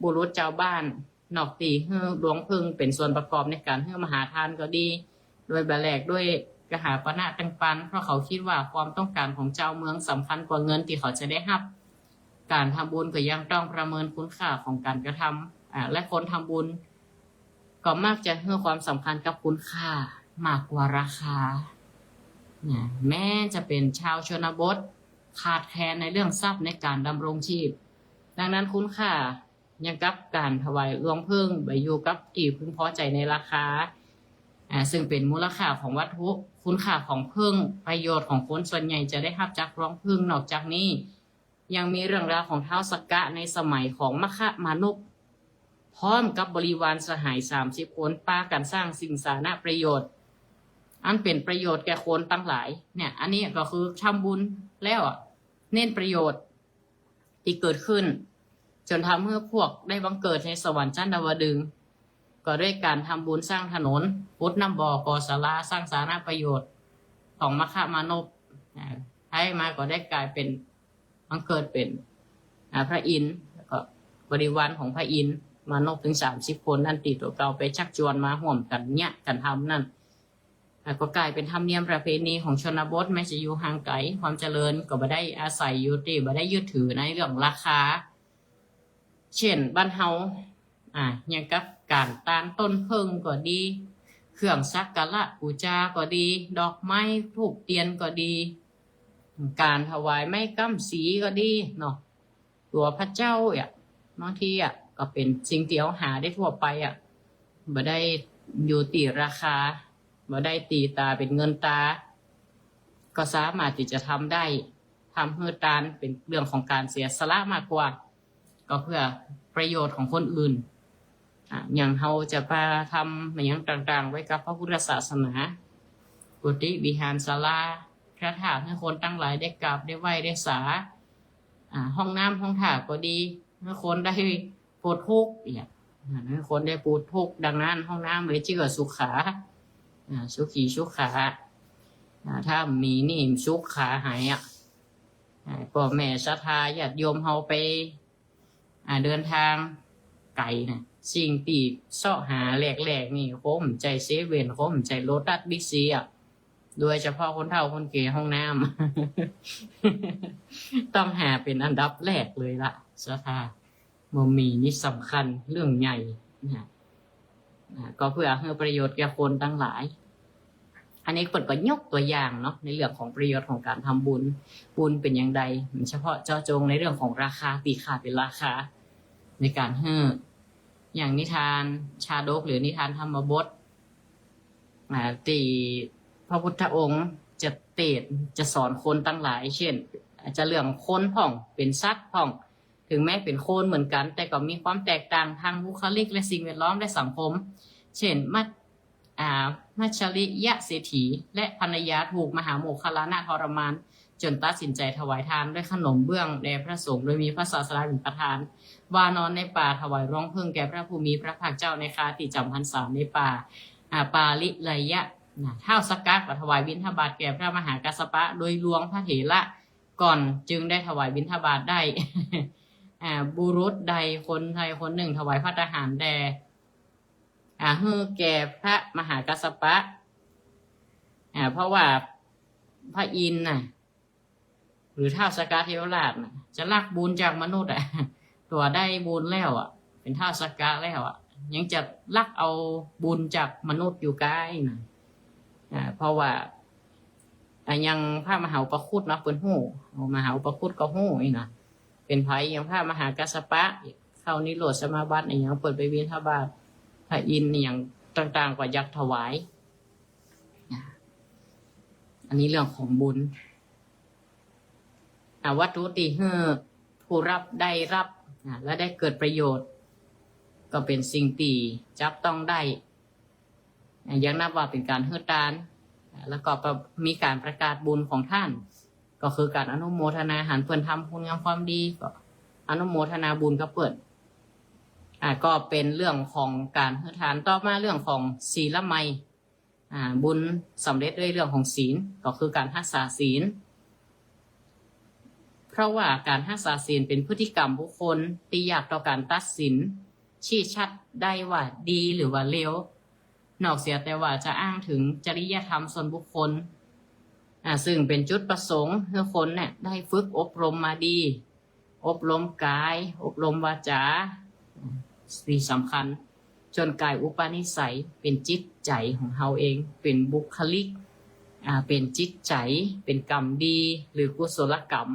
S1: บุรุษเจ้าบ้านนอกตีเฮือหลวงพึ่งเป็นส่วนประกอบในการเฮือมหาทานก็ดีโดยบาแลกด้วยกหาปณะตังปันเพราะเขาคิดว่าความต้องการของเจ้าเมืองสำคัญกว่าเงินที่เขาจะได้รับการทำบุญก็ยังต้องประเมินคุณค่าของการกระทำและคนทำบุญก็มักจะให้ความสำคัญกับคุณค่ามากกว่าราคาแม้จะเป็นชาวชนบทขาดแคลนในเรื่องทรัพย์ในการดำรงชีพดังนั้นคุณค่ายังกับการถวายหลวงพึ่งไปอยู่กับที่พึงพอใจในราคาซึ่งเป็นมูลค่าของวัตถุคุณค่าของพึ่งประโยชน์ของคนส่วนใหญ่จะได้รับจากหลวงพึ่งนอกจากนี้ยังมีเรื่องราวของท้าวสักกะในสมัยของมคมานพพร้อมกับบริวารสหาย30 คนปากันสร้างสิ่งสาธารณประโยชน์อันเป็นประโยชน์แก่คนตั้งหลายเนี่ยอันนี้ก็คือทำบุญแล้วเน้นประโยชน์ที่เกิดขึ้นจนทำให้พวกได้บังเกิดในสวรรค์ชั้นดาวดึงส์ก็ด้วยการทำบุญสร้างถนนพุทธน้ำบ่อก่อศาลาสร้างสาธารณประโยชน์ของมคมานพให้มาก็ได้กลายเป็นบังเกิดเป็นพระอินทร์แล้วก็บริวารของพระอินทร์มานพถึง30 คนนั่นติดตัวเก่าไปชักชวนมาห่วมกันเนี่ยกันทำนั่นก็กลายเป็นธรรมเนียมประเพณีของชนบทไม่จะอยู่ห่างไกลความเจริญก็บ่ได้อาศัยอยู่ที่บ่ได้ยึดถือในเรื่องราคาเช่นบ้านเฮาอย่างกับการตานต้นเพิ่งก็ดีเครื่องสักการะบูชาก็ดีดอกไม้ธูปเทียนก็ดีการถวายไม้กำสีก็ดีเนาะตัวพระเจ้าบางทีก็เป็นสิ่งที่เอาหาได้ทั่วไปบ่ได้อยู่ตีราคาบ่ได้ตีตาเป็นเงินตาก็สามารถที่จะทำได้ทำให้ทานเป็นเรื่องของการเสียสละมากกว่าก็เพื่อประโยชน์ของคนอื่นอย่างเราจะพาทำอย่างต่างๆไว้กับพระพุทธศาสนากุฏิวิหารศาลาพระธาตุให้คนตั้งหลายได้กราบได้ไหว้ได้สาห้องน้ำห้องถ่ายก็ดีให้คนได้ปลดทุกข์ให้คนได้ปลดทุกข์ดังนั้นห้องน้ำเลยชื่อสุขาสุขีสุขาถ้ามีนี่สุขาหายพ่อแม่ศรัทธาญาติโยมเฮาไปเดินทางไกลนะสิ่งตีเสาะหาแหลกๆนี่โค้มใจเซเว่นโค้มใจโลตัสบิ๊กซีโดยเฉพาะคนเฒ่าคนแก่ห้องน้ำ ต้องหาเป็นอันดับแรกเลยละศรัทธาบ่มีนี่สำคัญเรื่องใหญ่ก็เพื่อให้ประโยชน์แก่คนทั้งหลายอันนี้เปิดก็ยกตัวอย่างเนาะในเรื่องของประโยชน์ของการทำบุญเป็นอย่างใดเฉพาะเจาะจงในเรื่องของราคาตีค่าเป็นราคาในการให้อย่างนิทานชาดกหรือนิทานธรรมบทตีพระพุทธองค์จะสอนคนตั้งหลายเช่นอาจจะเรื่องคนพ่องเป็นสัตว์พ่องถึงแม้เป็นคนเหมือนกันแต่ก็มีความแตกต่างทางบุคลิกและสิ่งแวดล้อมและสังคมเช่นมัชริยะเศรษฐีและภรรยาถูกมหาโมคคลลานะทรมานจนตัดสินใจถวายทานด้วยขนมเบื้องแด่พระสงฆ์โดยมีพระศาสดาเป็นประธานวานอนในป่าถวายร้องพึ่งแก่พระภูมิพระภาคเจ้าในคราที่จำพรรษาในป่าปาลิเลยะท้าวสักกะก็ถวายบิณฑบาตแก่พระมหากัสสปะโดยลวงพระเถระก่อนจึงได้ถวายบิณฑบาตได้ บุรุษใดคนไทยคนหนึ่งถวายภัตตาหารแด่แก่พระมหากัสสปะ เพราะว่าพระอินทร์น่ะหรือท้าวสกาเทวราชน่ะจะลักบุญจากมนุษย์ตัวได้บุญแล้วเป็นท้าวสกาแล้วยังจะลักเอาบุญจากมนุษย์อยู่ใกล้นะเพราะว่ายังพระมหาอุปคุตเนาะเป็นหู้มหาอุปคุตก็หู้นี่นะเป็นไผยังพระมหากัสสปะเข้านิโรธสมาบัติอย่างเปิดไปบิณฑบาตพระอินทร์อย่างต่างๆกว่ายักษ์ถวายอันนี้เรื่องของบุญวัตถุที่ผู้รับได้รับและได้เกิดประโยชน์ก็เป็นสิ่งที่จับต้องได้ยังนับว่าเป็นการเฮือทานแล้วก็มีการประกาศบุญของท่านก็คือการอนุโมทนาหันเพิ่นทำคุณงามความดีก็อนุโมทนาบุญก็เปิดก็เป็นเรื่องของการเฮือทานต่อมาเรื่องของศีลไมยบุญสำเร็จด้วยเรื่องของศีลก็คือการรักษาศีลเพราะว่าการรักษาศีลเป็นพฤติกรรมบุคคลที่ยากต่อการตัดสินชี้ชัดได้ว่าดีหรือว่าเลวนอกเสียแต่ว่าจะอ้างถึงจริยธรรมส่วนบุคคลซึ่งเป็นจุดประสงค์ให้คนเนี่ยได้ฝึกอบรมมาดีอบรมกายอบรมวาจาที่สำคัญจนกลายอุปนิสัยเป็นจิตใจของเราเองเป็นบุคลิกเป็นจิตใจเป็นกรรมดีหรือกุศลกรรม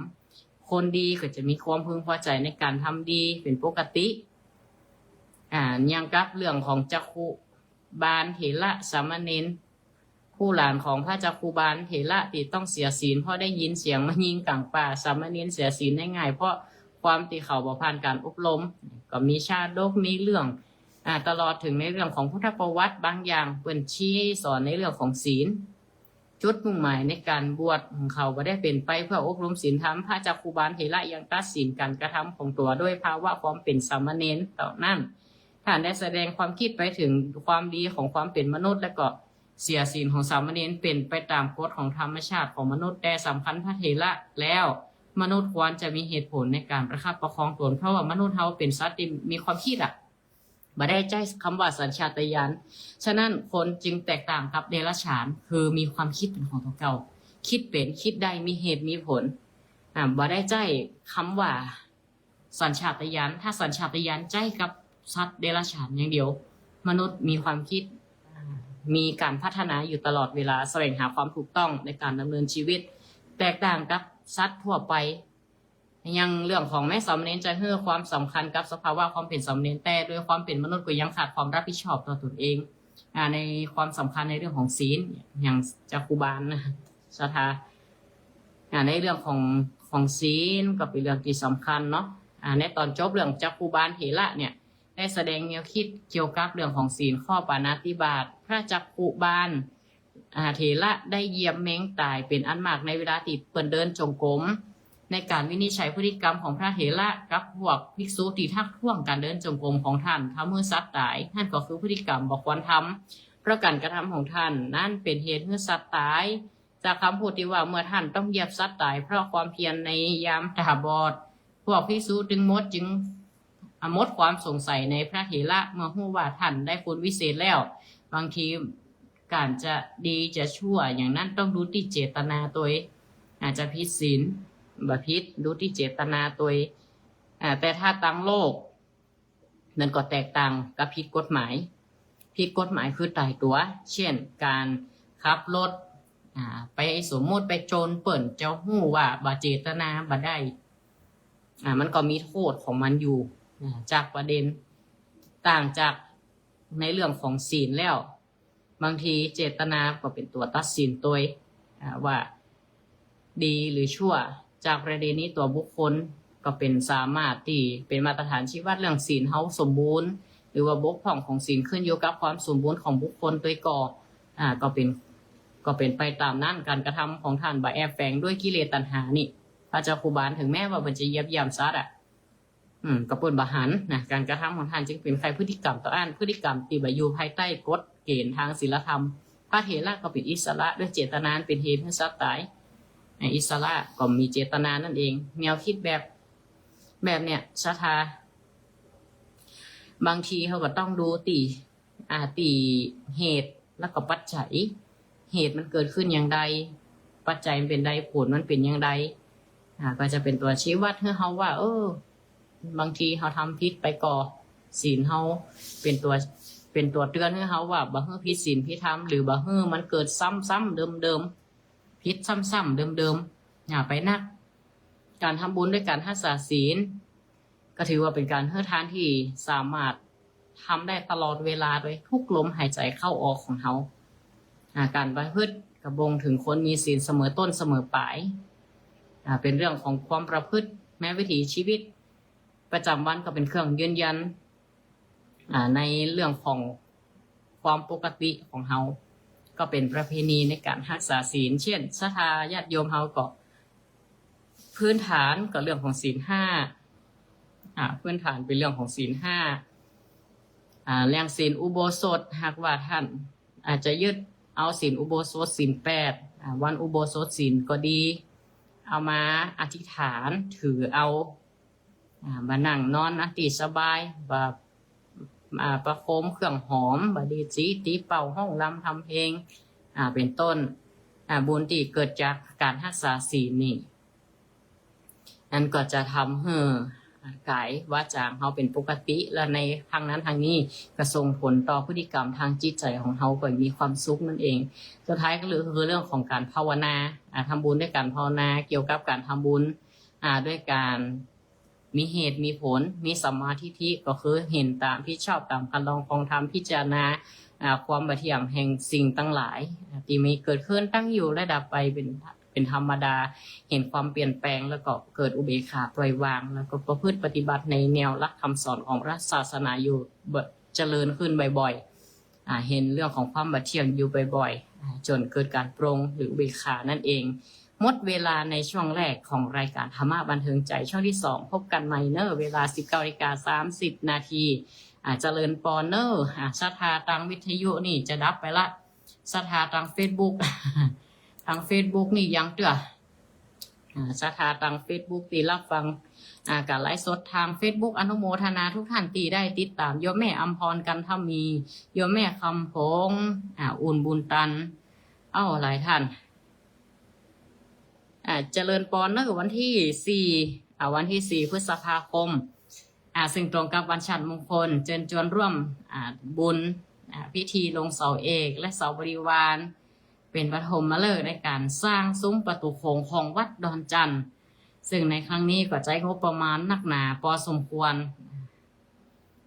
S1: คนดีก็จะมีความพึงพอใจในการทำดีเป็นปกติยังกับเรื่องของจักขุบาลเถระสามเณรผู้หลานของพระจักขุบาลเถระที่ต้องเสียศีลเพราะได้ยินเสียงมายิงกลางป่าสามเณรเสียศีลได้ง่ายเพราะความที่เขาบ่ผ่านการอบรมก็มีชาดกมีเรื่องตลอดถึงในเรื่องของพุทธประวัติบางอย่างเปิ่นชี้สอนในเรื่องของศีลจุดมุ่งหมายในการบวชของเขาบ่ได้เป็นไปเพื่ออบรมศีลธรรมพระจักขุบาลเถระยังตัดสินการกระทำของตัวด้วยภาวะความเป็นสามเณรต่อนั้นท่านได้แสดงความคิดไปถึงความดีของความเป็นมนุษย์และก็เสียศีลของสามเณรเป็นไปตามกฎของธรรมชาติของมนุษย์แต่สำคัญพระเถระแล้วมนุษย์ควรจะมีเหตุผลในการประคับประคองตนเพราะว่ามนุษย์เราเป็นสัตว์ที่มีความคิดบ่ได้ใจคำว่าสัญชาตญาณฉะนั้นคนจึงแตกต่างกับเดรัจฉานคือมีความคิดเป็นของตัวเก่าคิดเป็นคิดได้มีเหตุมีผลบ่ได้ใจคำว่าสัญชาตญาณถ้าสัญชาตญาณใจกับสัตว์เดรัจฉานอย่างเดียวมนุษย์มีความคิดมีการพัฒนาอยู่ตลอดเวลาแสวงหาความถูกต้องในการดำเนินชีวิตแตกต่างกับสัตว์ทั่วไปยังเรื่องของแม่สามเณรจะให้ความสำคัญกับสภาวะความเป็นสามเณรแต่ด้วยความเป็นมนุษย์ก็ยังขาดความรับผิดชอบต่อตนเองในความสำคัญในเรื่องของศีลอย่างจักขุบาลศรัทธาในเรื่องของศีลก็เป็นเรื่องที่สำคัญเนาะในตอนจบเรื่องจักขุบาลเถระเนี่ยได้แสดงแนวคิดเกี่ยวกับเรื่องของศีลข้อปาณาติบาตพระจักขุบาลเถระได้เหยียบแมงตายเป็นอันมากในเวลาที่เปิ่นเดินจงกรมในการวินิจฉัยพฤติกรรมของพระเถระกับพวกภิกษุที่ทักท้วงการเดินจงกรมของท่านทำให้สัตว์ตายนั่นก็คือพฤติกรรมบ่ควรทำเพราะการกระทำของท่านนั่นเป็นเหตุให้สัตว์ตายจากคำพูดที่ว่าเมื่อท่านต้องเหยียบสัตว์ตายเพราะความเพียรในยามตาบอดพวกภิกษุจึงหมดความสงสัยในพระเถระเมื่อรู้ว่าท่านได้คุณวิเศษแล้วบางทีการจะดีจะชั่วอย่างนั้นต้องดูที่เจตนาตัวอาจจะผิดศีลบ่ผิดดูที่เจตนาตัวแต่ถ้าตั้งโลกนั่นก็แตกต่างกับผิดกฎหมายคือตายตัวเช่นการขับรถไปสมมติไปโจรเปิ่นเจ้าหู้ว่าบ่เจตนาบ่ได้มันก็มีโทษของมันอยู่จากประเด็นต่างจากในเรื่องของศีลแล้วบางทีเจตนาก็เป็นตัวตัดสินตัวว่าดีหรือชั่วจากประเด็นนี้ตัวบุคคลก็เป็นสามารถที่เป็นมาตรฐานชี้วัดเรื่องศีลเฮาสมบูรณ์หรือว่าบกพร่องของศีลขึ้นอยู่กับความสมบูรณ์ของบุคคลตัวก่อก็เป็นไปตามนั้นการกระทำของท่านบ่แอบแฝงด้วยกิเลสตัณหานี่พระจักขุบาลถึงแม้ว่ามันจะเหยียบย่ำสัตว์ก็เปิ้นบ่หันนะการกระทำของท่านจึงเป็นพฤติกรรมต่อพฤติกรรมที่บ่อยู่ภายใต้กฎเกณฑ์ทางศีลธรรมพระเถระก็เป็นอิสระด้วยเจตนาเป็นเหตุให้สัตว์ตายอิสระก็มีเจตนานั่นเองแนวคิดแบบเนี่ยศรัทธาบางทีเขาก็ต้องดูตีเหตุแล้วก็ปัจจัย เหตุมันเกิดขึ้นอย่างใดปัจจัยมันเป็นใดผลมันเป็นอย่างใดก็จะเป็นตัวชี้วัดให้เฮาว่าบางทีเฮาทำผิดไปก่อศีลเฮาเป็นตัวเตือนให้เฮาว่าบ่ฮื้อผิดศีลผิดธรรมหรือบ่ฮื้อมันเกิดซ้ำๆเดิมๆผิดซ้ำๆเดิมๆอย่าไปนักการทำบุญด้วยการรักษาศีลก็ถือว่าเป็นการให้ทานที่สามารถทำได้ตลอดเวลาโดยทุกลมหายใจเข้าออกของเฮาการประพฤติกระบงถึงคนมีศีลเสมอต้นเสมอปลายเป็นเรื่องของความประพฤติแม้วิถีชีวิตประจำวันก็เป็นเครื่องยืนยันในเรื่องของความปกติของเฮาก็เป็นประเพณีในการรักษาศีลเช่นศรัทธาญาติโยมเฮาก็พื้นฐานก็เรื่องของศีล5พื้นฐานเป็นเรื่องของศีล5เรื่องศีลอุโบสถหากว่าท่านอาจจะยึดเอาศีลอุโบสถศีล8วันอุโบสถศีลก็ดีเอามาอธิษฐานถือเอามานั่งนอนตีสบายแบบประโคมเครื่องหอมบดีจีตีเป่าห้องรำทำเพลงเป็นต้นบุญที่เกิดจากการรักษาศีลนี่นั่นก็จะทำให้กายวาจาเขาเป็นปกติและในทางนั้นทางนี้ก็ส่งผลต่อพฤติกรรมทางจิตใจของเขาก็มีความสุขนั่นเองสุดท้ายก็คือเรื่องของการภาวนาทำบุญด้วยการภาวนาเกี่ยวกับการทำบุญด้วยการมีเหตุมีผลมีสัมมาทิฏฐิก็คือเห็นตามที่ชอบตามคันลองของธรรมพิจารณาความบ่เที่ยงแห่งสิ่งทั้งหลายที่มีเกิดขึ้นตั้งอยู่และดับไปเป็นธรรมดาเห็นความเปลี่ยนแปลงแล้วก็เกิดอุเบกขาปล่อยวางแล้วก็ประพฤติปฏิบัติในแนวหลักคำสอนของพระศาสนาอยู่เจริญขึ้นบ่อยๆเห็นเรื่องของความบ่เที่ยงอยู่บ่อยๆจนเกิดการปรงหรืออุเบกขานั่นเองหมดเวลาในช่วงแรกของรายการธรรมะบันเทิงใจช่วงที่2พบกันใหม่เนอเวลา 19:30 นาทีเจริญปอเนอศรัทธาทางวิทยุนี่จะดับไปละศรัทธาทาง Facebook ทาง Facebook นี่ยังเตื้อศรัทธาทาง Facebook ตีรับฟังการไลฟ์สดทาง Facebook อนุโมทนาทุกท่านที่ได้ติดตามโยมแม่อำพรกันถ้ามีโยมแม่คำพงอุ่นบุญตันหลายท่านเจริญปอนเนอร์วันที่4พฤษภาคมซึ่งตรงกับวันฉัตรมงคลเชิญชวนร่วมบุญพิธีลงเสาเอกและเสาบริวารเป็นปฐมฤกษ์ในการสร้างซุ้มประตูโค้งของวัดดอนจันทร์ซึ่งในครั้งนี้ก็ใช้งบประมาณหนักหนาพอสมควร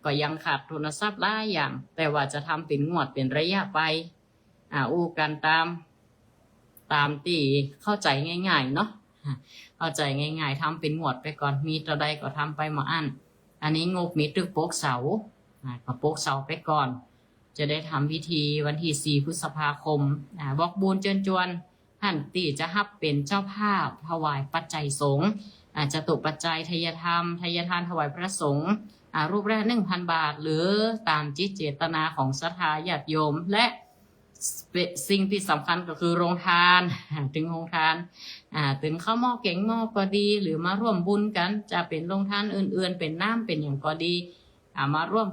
S1: ก็ยังขาดทุนทรัพย์หลายอย่างแต่ว่าจะทำเป็นงวดเป็นระยะไปกันตามที่เข้าใจง่ายๆเนาะเข้าใจง่ายๆทำเป็นงวดไปก่อนมีตัวใดก็ทำไปมาอันนี้งบมีตึกโป๊กเสาก็โป๊กเสาไปก่อนจะได้ทำพิธีวันที่4พฤษภาคมบอกบุญเชิญชวนท่านที่จะรับเป็นเจ้าภาพถวายปัจจัยสงฆ์จะตกปัจจัยทายธรรมทายทานถวายพระสงฆ์รูปแรก 1,000 บาทหรือตามจิตเจตนาของศรัทธาญาติโยมและสิ่งที่สำคัญก็คือโรงทานถึงโรงทานถึงข้าวหม้อเก่งหม้อก็ดีหรือมาร่วมบุญกันจะเป็นโรงทานอื่นๆเป็นน้ำเป็นอย่างก็ดีมาร่วม